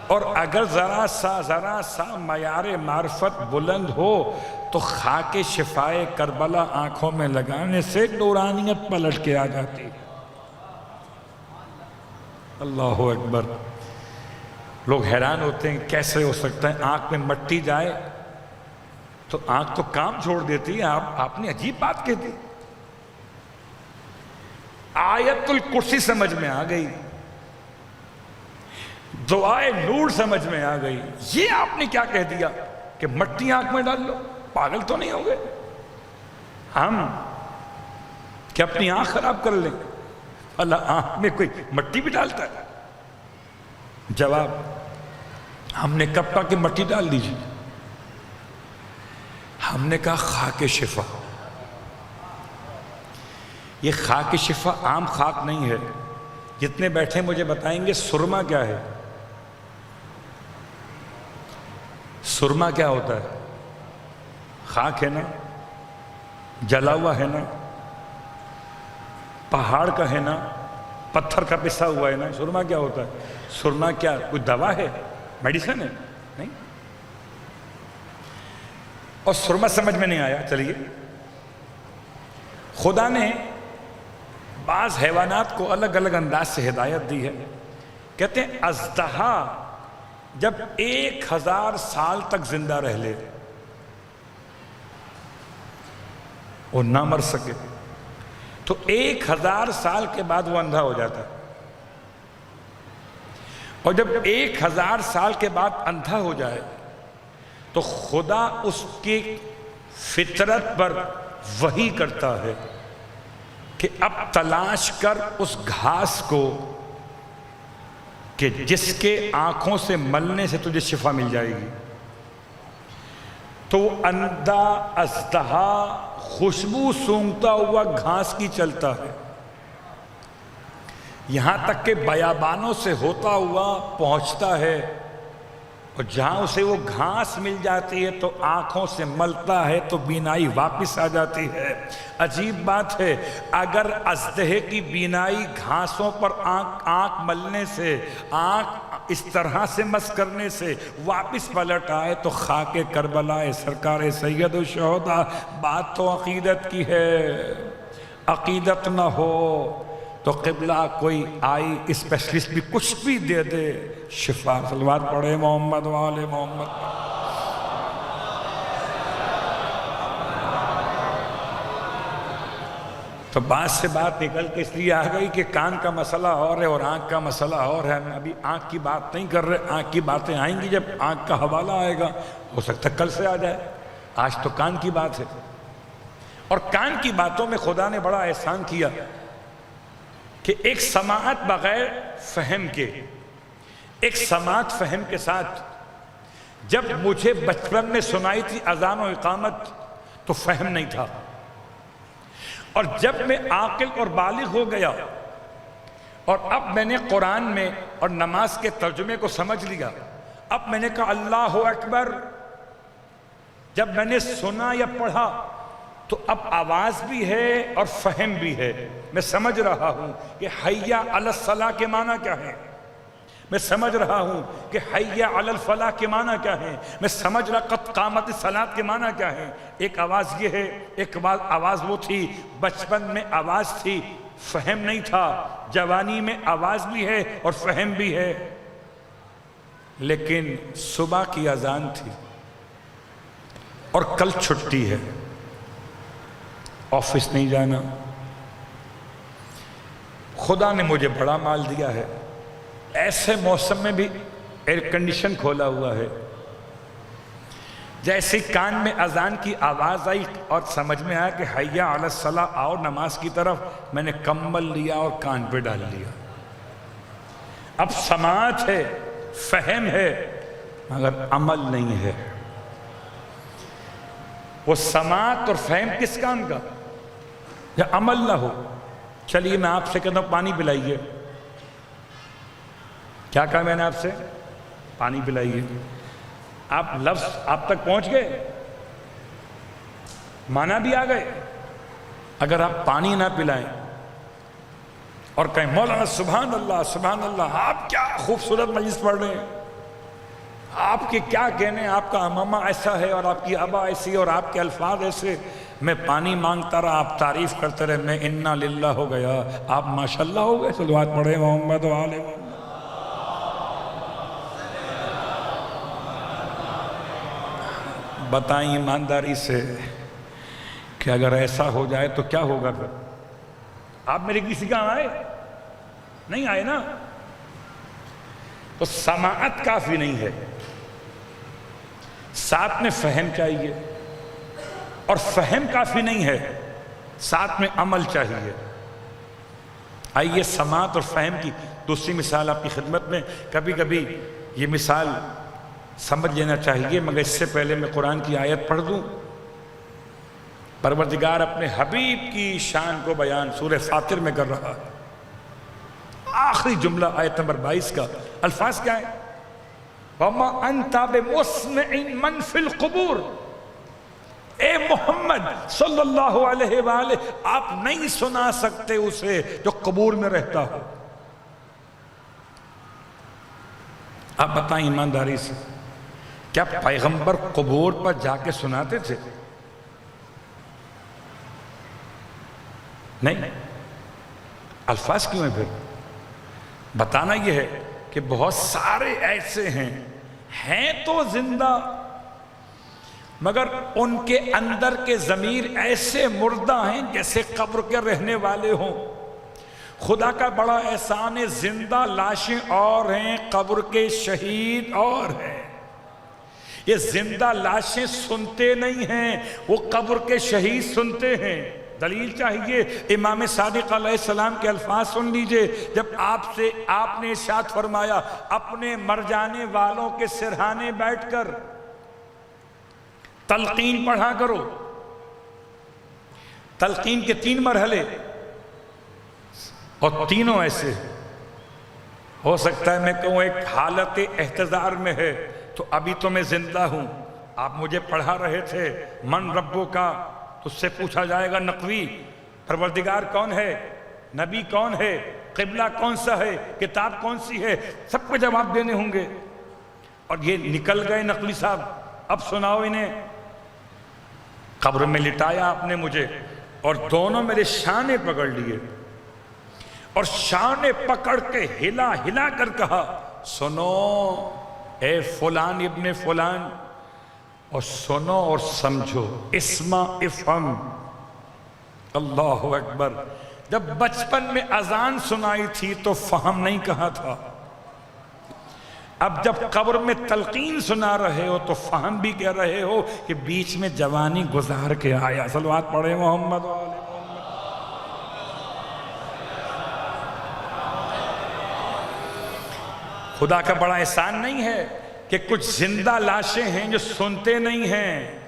اور اگر ذرا سا معیار معرفت بلند ہو تو خاک شفائے کربلا آنکھوں میں لگانے سے نورانیت پلٹ کے آ جاتی. اللہ اکبر. لوگ حیران ہوتے ہیں کیسے ہو سکتا ہے آنکھ میں مٹی جائے تو آنکھ تو کام چھوڑ دیتی ہے. آپ نے عجیب بات کہہ دی. آیت الکرسی سمجھ میں آ گئی، دعائے نور سمجھ میں آ گئی. یہ آپ نے کیا کہہ دیا کہ مٹی آنکھ میں ڈال لو؟ پاگل تو نہیں ہو گئے ہم کہ اپنی آنکھ خراب کر لیں؟ اللہ آنکھ میں کوئی مٹی بھی ڈالتا ہے؟ جواب، ہم نے کب کہا کہ مٹی ڈال دیجیے؟ ہم نے کہا خاک شفا. یہ خاک شفا عام خاک نہیں ہے. جتنے بیٹھے مجھے بتائیں گے سرما کیا ہے؟ سرما کیا ہوتا ہے؟ خاک ہے نا، جلا ہوا ہے نا، پہاڑ کا ہے نا، پتھر کا پسا ہوا ہے نا. سرما کیا ہوتا ہے؟ سرما کیا کوئی دوا ہے، میڈیسن ہے؟ نہیں. اور سرما سمجھ میں نہیں آیا. چلیے، خدا نے بعض حیوانات کو الگ الگ انداز سے ہدایت دی ہے. کہتے ہیں اژدہا جب 1000 سال تک زندہ رہ لے اور نہ مر سکے تو 1000 سال کے بعد وہ اندھا ہو جاتا ہے. اور جب 1000 سال کے بعد اندھا ہو جائے تو خدا اس کی فطرت پر وحی کرتا ہے کہ اب تلاش کر اس گھاس کو کہ جس کے آنکھوں سے ملنے سے تجھے شفا مل جائے گی. تو وہ اندھا اژدہا خوشبو سونگتا ہوا گھاس کی چلتا ہے، یہاں تک کہ بیابانوں سے ہوتا ہوا پہنچتا ہے، اور جہاں اسے وہ گھاس مل جاتی ہے تو آنکھوں سے ملتا ہے تو بینائی واپس آ جاتی ہے. عجیب بات ہے، اگر اژدہے کی بینائی گھاسوں پر آنکھ ملنے سے، آنکھ اس طرح سے مس کرنے سے واپس پلٹ آئے تو خاک کربلا سرکار سید الشہداء. بات تو عقیدت کی ہے. عقیدت نہ ہو تو قبلہ کوئی آئی اسپیشلسٹ بھی کچھ بھی دے دے شفا. صلوات پڑھے محمد وآل محمد. تو بات سے بات نکل کے اس لیے آ گئی کہ کان کا مسئلہ اور ہے اور آنکھ کا مسئلہ اور ہے. ہم ابھی آنکھ کی بات نہیں کر رہے. آنکھ کی باتیں آئیں گی جب آنکھ کا حوالہ آئے گا. ہو سکتا ہے کل سے آ جائے. آج تو کان کی بات ہے. اور کان کی باتوں میں خدا نے بڑا احسان کیا کہ ایک سماعت بغیر فہم کے، ایک سماعت فہم کے ساتھ جب مجھے بچپن میں سنائی تھی اذان و اقامت تو فہم نہیں تھا، اور جب میں عاقل اور بالغ ہو گیا اور اب میں نے قرآن میں اور نماز کے ترجمے کو سمجھ لیا، اب میں نے کہا اللہ اکبر، جب میں نے سنا یا پڑھا تو اب آواز بھی ہے اور فہم بھی ہے۔ میں سمجھ رہا ہوں کہ حی علی الصلاۃ کے معنی کیا ہے، میں سمجھ رہا ہوں کہ حی علی الفلاح کے معنی کیا ہے، میں سمجھ رہا قد قامت الصلاۃ کے معنی کیا ہے۔ ایک آواز یہ ہے، ایک آواز وہ تھی، بچپن میں آواز تھی، فہم نہیں تھا، جوانی میں آواز بھی ہے اور فہم بھی ہے۔ لیکن صبح کی اذان تھی اور کل چھٹی ہے، آفس نہیں جانا، خدا نے مجھے بڑا مال دیا ہے، ایسے موسم میں بھی ایئر کنڈیشن کھولا ہوا ہے۔ جیسے کان میں اذان کی آواز آئی اور سمجھ میں آیا کہ حی علی الصلاۃ آؤ نماز کی طرف، میں نے کمبل لیا اور کان پہ ڈال لیا۔ اب سماعت ہے، فہم ہے، مگر عمل نہیں ہے۔ وہ سماعت اور فہم کس کام کا؟ یا عمل نہ ہو۔ چلیے میں آپ سے کہتا ہوں پانی پلائیے، کیا کہا میں نے آپ سے؟ پانی پلائیے۔ آپ لفظ آپ تک پہنچ گئے، معنی بھی آ گئے۔ اگر آپ پانی نہ پلائیں اور کہیں مولانا سبحان اللہ سبحان اللہ، آپ کیا خوبصورت مجلس پڑھ رہے ہیں، آپ کے کیا کہنے، آپ کا امامہ ایسا ہے اور آپ کی ابا ایسی اور آپ کے الفاظ ایسے، میں پانی مانگتا رہا، آپ تعریف کرتے رہے، میں انا للہ ہو گیا، آپ ماشاءاللہ ہو گئے۔ صلوات پڑھے محمد و آل محمد۔ بتائیں ایمانداری سے کہ اگر ایسا ہو جائے تو کیا ہوگا پھر؟ آپ میرے کسی کام آئے؟ نہیں آئے نا۔ تو سماعت کافی نہیں ہے، ساتھ میں فہم چاہیے، اور فہم کافی نہیں ہے، ساتھ میں عمل چاہیے۔ آئیے سماعت اور فہم کی دوسری مثال آپ کی خدمت میں۔ کبھی کبھی یہ مثال سمجھ لینا چاہیے، مگر اس سے پہلے میں قرآن کی آیت پڑھ دوں۔ پروردگار اپنے حبیب کی شان کو بیان سورہ فاطر میں کر رہا ہے۔ آخری جملہ آیت نمبر 22 کا الفاظ کیا ہے؟ وَمَا أَنْتَ بِمُسْمِعٍ مَنْ فِي الْقُبُورِ، اے محمد صلی اللہ علیہ وآلہ، آپ نہیں سنا سکتے اسے جو قبور میں رہتا ہو۔ آپ بتائیں ایمانداری سے، کیا پیغمبر قبور پر جا کے سناتے تھے؟ نہیں۔ الفاظ کیوں ہیں پھر؟ بتانا یہ ہے کہ بہت سارے ایسے ہیں تو زندہ، مگر ان کے اندر کے ضمیر ایسے مردہ ہیں جیسے قبر کے رہنے والے ہوں۔ خدا کا بڑا احسان ہے، زندہ لاشیں اور ہیں، قبر کے شہید اور ہیں۔ یہ زندہ لاشیں سنتے نہیں ہیں، وہ قبر کے شہید سنتے ہیں۔ دلیل چاہیے؟ امام صادق علیہ السلام کے الفاظ سن لیجئے، جب آپ نے ارشاد فرمایا اپنے مر جانے والوں کے سرہانے بیٹھ کر تلقین پڑھا کرو۔ تلقین کے 3 مرحلے اور تینوں ایسے۔ ہو سکتا ہے میں کہوں ایک حالت احتضار میں ہے تو ابھی تو میں زندہ ہوں، آپ مجھے پڑھا رہے تھے من ربو کا، تو اس سے پوچھا جائے گا نقوی، پروردگار کون ہے، نبی کون ہے، قبلہ کون سا ہے، کتاب کون سی ہے، سب کو جواب دینے ہوں گے۔ اور یہ نکل گئے نقوی صاحب، اب سناؤ انہیں۔ قبر میں لٹایا آپ نے مجھے اور دونوں میرے شانے پکڑ لیے، اور شانے پکڑ کے ہلا ہلا کر کہا سنو اے فلان ابن فلان، اور سنو اور سمجھو، اسمع افہم۔ اللہ اکبر۔ جب بچپن میں اذان سنائی تھی تو فہم نہیں کہا تھا، اب جب قبر میں تلقین سنا رہے ہو تو فہم بھی کہہ رہے ہو کہ بیچ میں جوانی گزار کے آیا۔ صلوات پڑھے محمد و آل محمد۔ خدا کا بڑا احسان نہیں ہے کہ کہ کچھ زندہ لاشیں ہیں جو سنتے نہیں ہیں۔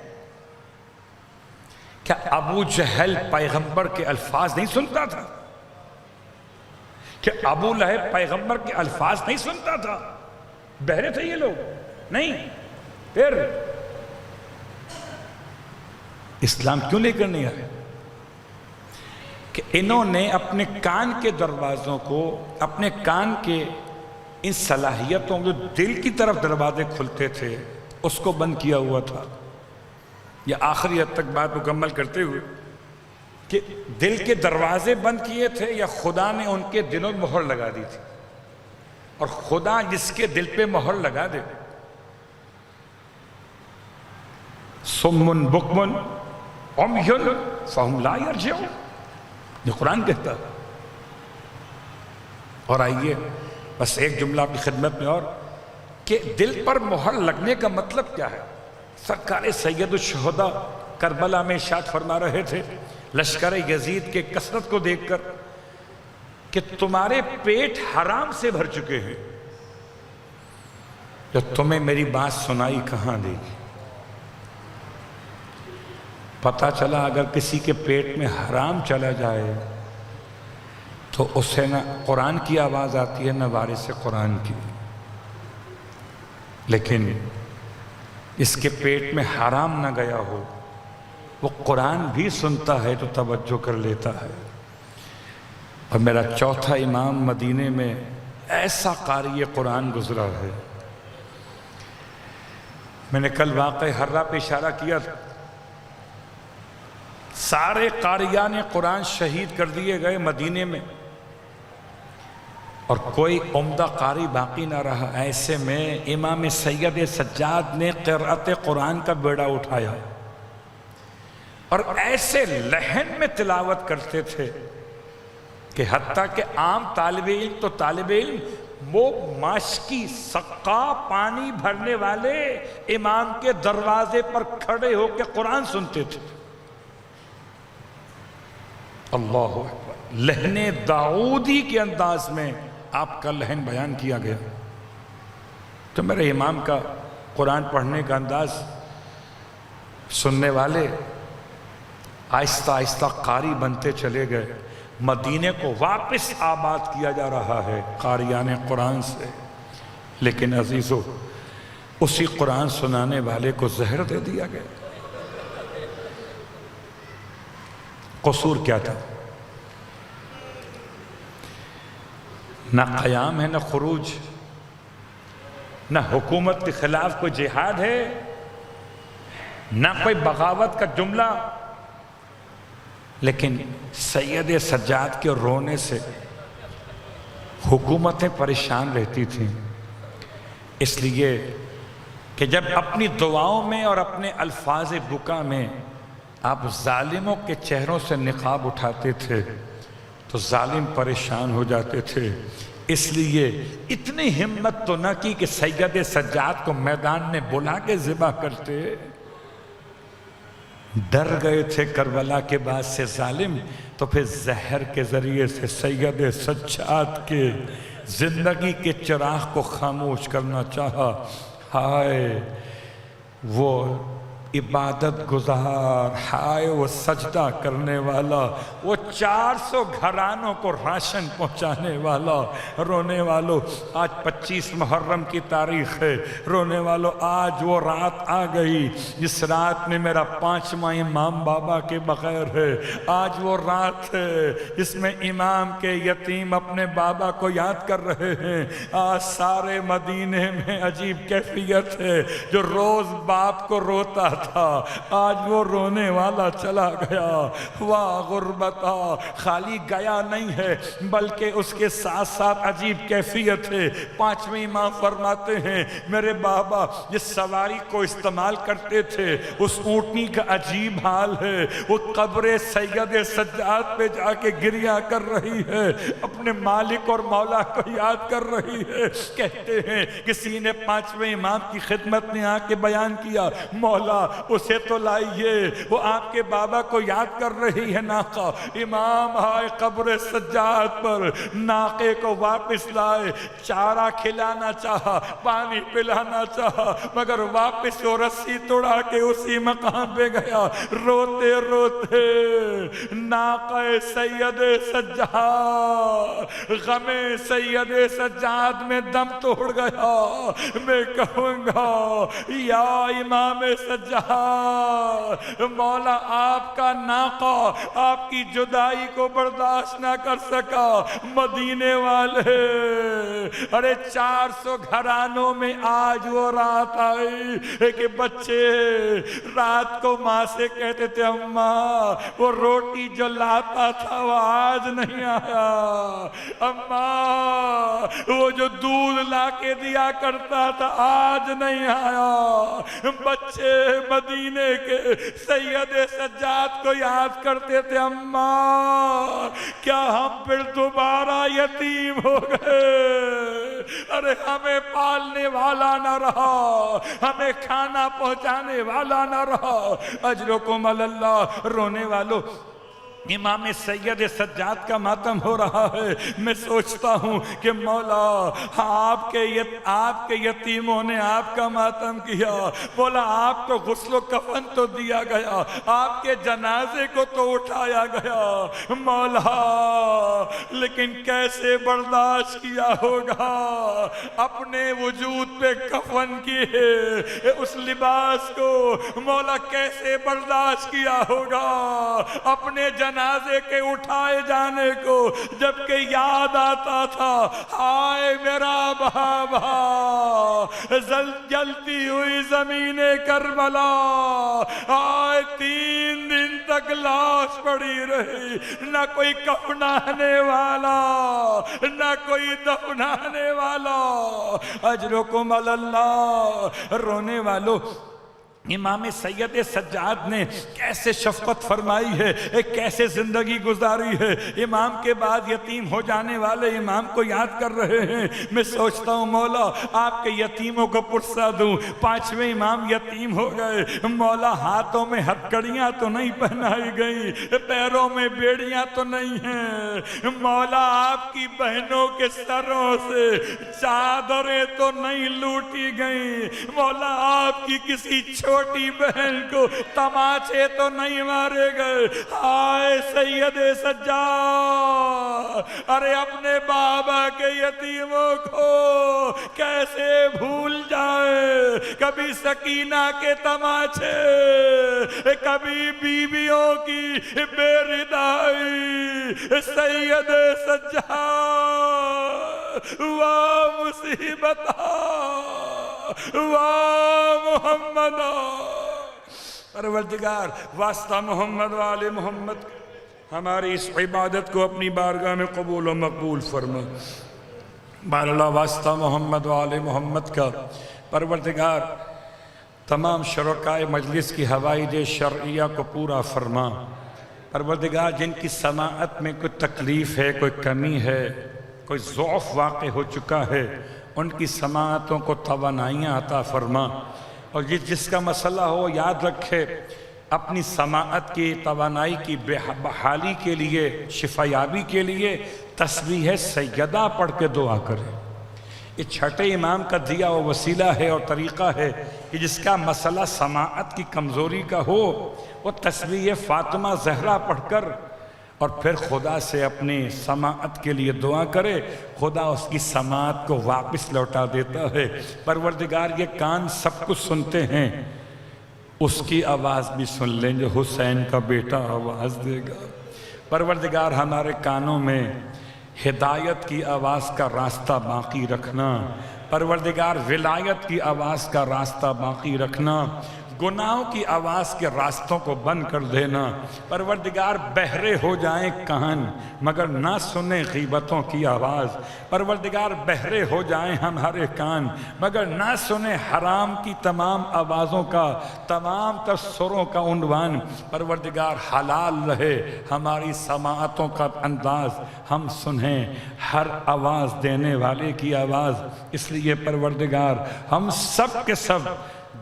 کیا ابو جہل پیغمبر کے الفاظ نہیں سنتا تھا؟ کیا ابو لہب پیغمبر کے الفاظ نہیں سنتا تھا؟ بہرے تھے یہ لوگ؟ نہیں۔ پھر اسلام کیوں لے کر نہیں آئے؟ کہ انہوں نے اپنے کان کے دروازوں کو، اپنے کان کے ان صلاحیتوں جو دل کی طرف دروازے کھلتے تھے اس کو بند کیا ہوا تھا۔ یا آخری حد تک بات مکمل کرتے ہوئے کہ دل کے دروازے بند کیے تھے یا خدا نے ان کے دلوں میں مہر لگا دی تھی؟ اور خدا جس کے دل پہ مہر لگا دے، صم بکم عمی فہم لا یرجعون، یہ قرآن کہتا ہے۔ اور آئیے بس ایک جملہ آپ کی خدمت میں اور، کہ دل پر مہر لگنے کا مطلب کیا ہے؟ سرکار سید الشہداء کربلا میں ارشاد فرما رہے تھے لشکر یزید کے کثرت کو دیکھ کر کہ تمہارے پیٹ حرام سے بھر چکے ہیں، جو تمہیں میری بات سنائی کہاں دے گی؟ پتہ چلا اگر کسی کے پیٹ میں حرام چلا جائے تو اسے نہ قرآن کی آواز آتی ہے نہ وارث قرآن کی، لیکن اس کے پیٹ میں حرام نہ گیا ہو وہ قرآن بھی سنتا ہے تو توجہ کر لیتا ہے۔ اور میرا چوتھا امام مدینے میں ایسا قاری قرآن گزرا ہے، میں نے کل واقع حرہ پہ اشارہ کیا تھا، سارے قاریان قرآن شہید کر دیے گئے مدینے میں اور کوئی عمدہ قاری باقی نہ رہا۔ ایسے میں امام سید سجاد نے قرأت قرآن کا بیڑا اٹھایا اور ایسے لحن میں تلاوت کرتے تھے کہ حتیٰ کہ عام طالب علم تو طالب علم وہ ماشکی سقا پانی بھرنے والے امام کے دروازے پر کھڑے ہو کے قرآن سنتے تھے۔ اللہ اکبر، لحن داؤدی کے انداز میں آپ کا لحن بیان کیا گیا۔ تو میرے امام کا قرآن پڑھنے کا انداز سننے والے آہستہ آہستہ قاری بنتے چلے گئے۔ مدینے کو واپس آباد کیا جا رہا ہے قاریان قرآن سے، لیکن عزیزو اسی قرآن سنانے والے کو زہر دے دیا گیا۔ قصور کیا تھا؟ نہ قیام ہے نہ خروج، نہ حکومت کے خلاف کوئی جہاد ہے، نہ کوئی بغاوت کا جملہ، لیکن سید سجاد کے رونے سے حکومتیں پریشان رہتی تھیں، اس لیے کہ جب اپنی دعاؤں میں اور اپنے الفاظ بکا میں آپ ظالموں کے چہروں سے نقاب اٹھاتے تھے تو ظالم پریشان ہو جاتے تھے۔ اس لیے اتنی ہمت تو نہ کی کہ سید سجاد کو میدان میں بلا کے ذبح کرتے، ڈر گئے تھے کربلا کے بعد سے ظالم، تو پھر زہر کے ذریعے سے سید سجاد کے زندگی کے چراغ کو خاموش کرنا چاہا۔ ہائے وہ عبادت گزار، ہائے وہ سجدہ کرنے والا، وہ 400 گھرانوں کو راشن پہنچانے والا۔ رونے والوں آج 25 محرم کی تاریخ ہے، رونے والوں آج وہ رات آ گئی جس رات میں میرا 5واں امام بابا کے بغیر ہے۔ آج وہ رات ہے جس میں امام کے یتیم اپنے بابا کو یاد کر رہے ہیں۔ آج سارے مدینے میں عجیب کیفیت ہے، جو روز باپ کو روتا تھا آج وہ رونے والا چلا گیا۔ واہ غربتا، خالی گیا نہیں ہے بلکہ اس کے ساتھ ساتھ عجیب کیفیت ہے۔ 5ویں امام فرماتے ہیں میرے بابا جس سواری کو استعمال کرتے تھے اس اونٹنی کا عجیب حال ہے، وہ قبر سید سجاد پہ جا کے گریہ کر رہی ہے، اپنے مالک اور مولا کو یاد کر رہی ہے۔ کہتے ہیں کسی نے 5ویں امام کی خدمت میں آ کے بیان کیا، مولا اسے تو لائیے، وہ آپ کے بابا کو یاد کر رہی ہے ناقہ۔ امام آئے قبر سجاد پر، ناقے کو واپس لائے، چارہ کھلانا چاہا، پانی پلانا چاہا، مگر واپس وہ رسی توڑا کے اسی مقام پہ گیا، روتے روتے ناقہ سید سجاد، غم سید سجاد میں دم توڑ گیا۔ میں کہوں گا یا امام سجاد، مولا آپ کا ناقہ آپ کی جدائی کو برداشت نہ کر سکا۔ مدینے والے، ارے 400 گھرانوں میں آج وہ رات آئی کہ بچے رات کو ماں سے کہتے تھے اماں وہ روٹی جو لاتا تھا وہ آج نہیں آیا، اماں وہ جو دودھ لا کے دیا کرتا تھا آج نہیں آیا۔ بچے مدینے کے سید سجاد کو یاد کرتے تھے، اماں کیا ہم پھر دوبارہ یتیم ہو گئے؟ ارے ہمیں پالنے والا نہ رہا، ہمیں کھانا پہنچانے والا نہ رہا۔ اجرکم اللہ۔ رونے والوں، امام سید سجاد کا ماتم ہو رہا ہے۔ میں سوچتا ہوں کہ مولا آپ کے یتیموں نے آپ کا ماتم کیا، مولا آپ کو غسل و کفن تو دیا گیا، آپ کے جنازے کو تو اٹھایا گیا مولا، لیکن کیسے برداشت کیا ہوگا اپنے وجود پہ کفن کیے اس لباس کو، مولا کیسے برداشت کیا ہوگا اپنے جنازے کے اٹھائے جانے کو، جبکہ یاد آتا تھا ہائے میرا بابا، جلتی ہوئی زمین کربلا، آئے 3 دن تک لاش پڑی رہی، نہ کوئی کفنانے والا نہ کوئی دفنانے والا۔ اجرکم اللہ۔ رونے والوں، امام سید سجاد نے کیسے شفقت فرمائی ہے، کیسے زندگی گزاری ہے۔ امام کے بعد یتیم ہو جانے والے امام کو یاد کر رہے ہیں۔ میں سوچتا ہوں مولا آپ کے یتیموں کو پرسہ دوں۔ 5ویں امام یتیم ہو گئے، مولا ہاتھوں میں ہتھکڑیاں تو نہیں پہنائی گئیں، پیروں میں بیڑیاں تو نہیں ہیں، مولا آپ کی بہنوں کے سروں سے چادریں تو نہیں لوٹی گئیں، مولا آپ کی کسی چھوٹی بہن کو تماچے تو نہیں مارے گئے۔ ہائے سید سجاد، ارے اپنے بابا کے یتیموں کو کیسے بھول جائے، کبھی سکینہ کے تماچے، کبھی بیویوں کی بے ردائی۔ سید سجاد، واہ مصیبتہ، واہ محمد، پروردگار واسطہ محمد والے محمد ہماری اس عبادت کو اپنی بارگاہ میں قبول و مقبول فرما۔ بار اللہ واسطہ محمد والے محمد کا پروردگار تمام شرکائے مجلس کی حوائج شرعیہ کو پورا فرما۔ پروردگار جن کی سماعت میں کوئی تکلیف ہے، کوئی کمی ہے، کوئی ضعف واقع ہو چکا ہے، ان کی سماعتوں کو توانائیاں عطا فرما، اور جس کا مسئلہ ہو یاد رکھے اپنی سماعت کی توانائی کی بحالی کے لیے، شفایابی کے لیے تسبیح سیدہ پڑھ کے دعا کرے۔ یہ چھٹے امام کا دیا وہ وسیلہ ہے اور طریقہ ہے کہ جس کا مسئلہ سماعت کی کمزوری کا ہو، وہ تسبیح فاطمہ زہرا پڑھ کر اور پھر خدا سے اپنی سماعت کے لیے دعا کرے، خدا اس کی سماعت کو واپس لوٹا دیتا ہے۔ پروردگار یہ کان سب کچھ سنتے ہیں، اس کی آواز بھی سن لیں جو حسین کا بیٹا آواز دے گا۔ پروردگار ہمارے کانوں میں ہدایت کی آواز کا راستہ باقی رکھنا، پروردگار ولایت کی آواز کا راستہ باقی رکھنا، گناہوں کی آواز کے راستوں کو بند کر دینا۔ پروردگار بہرے ہو جائیں کان مگر نہ سنیں غیبتوں کی آواز، پروردگار بہرے ہو جائیں ہمارے کان مگر نہ سنیں حرام کی تمام آوازوں کا، تمام تسروں کا عنوان۔ پروردگار حلال رہے ہماری سماعتوں کا انداز، ہم سنیں ہر آواز دینے والے کی آواز۔ اس لیے پروردگار ہم سب کے سب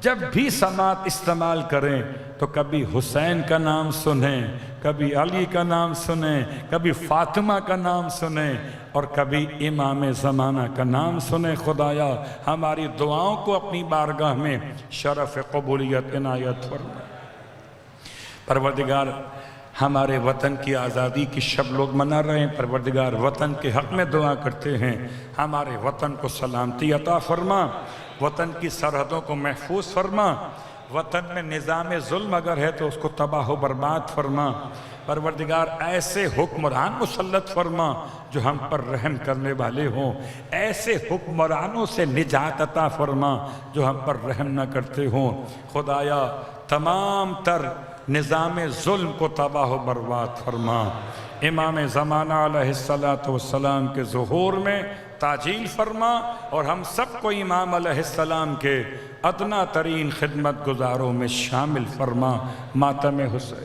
جب بھی سماعت استعمال کریں تو کبھی حسین کا نام سنیں، کبھی علی کا نام سنیں، کبھی فاطمہ کا نام سنیں، اور کبھی امام زمانہ کا نام سنیں۔ خدایا ہماری دعاؤں کو اپنی بارگاہ میں شرف قبولیت عنایت فرما۔ پروردگار ہمارے وطن کی آزادی کی شب لوگ منا رہے ہیں، پروردگار وطن کے حق میں دعا کرتے ہیں ہمارے وطن کو سلامتی عطا فرما، وطن کی سرحدوں کو محفوظ فرما، وطن میں نظام ظلم اگر ہے تو اس کو تباہ و برباد فرما۔ پروردگار ایسے حکمران مسلط فرما جو ہم پر رحم کرنے والے ہوں، ایسے حکمرانوں سے نجات عطا فرما جو ہم پر رحم نہ کرتے ہوں۔ خدایا تمام تر نظام ظلم کو تباہ و برباد فرما۔ امام زمانہ علیہ السلام کے ظہور میں تاجیل فرما، اور ہم سب کو امام علیہ السلام کے ادنیٰ ترین خدمت گزاروں میں شامل فرما۔ ماتم حسین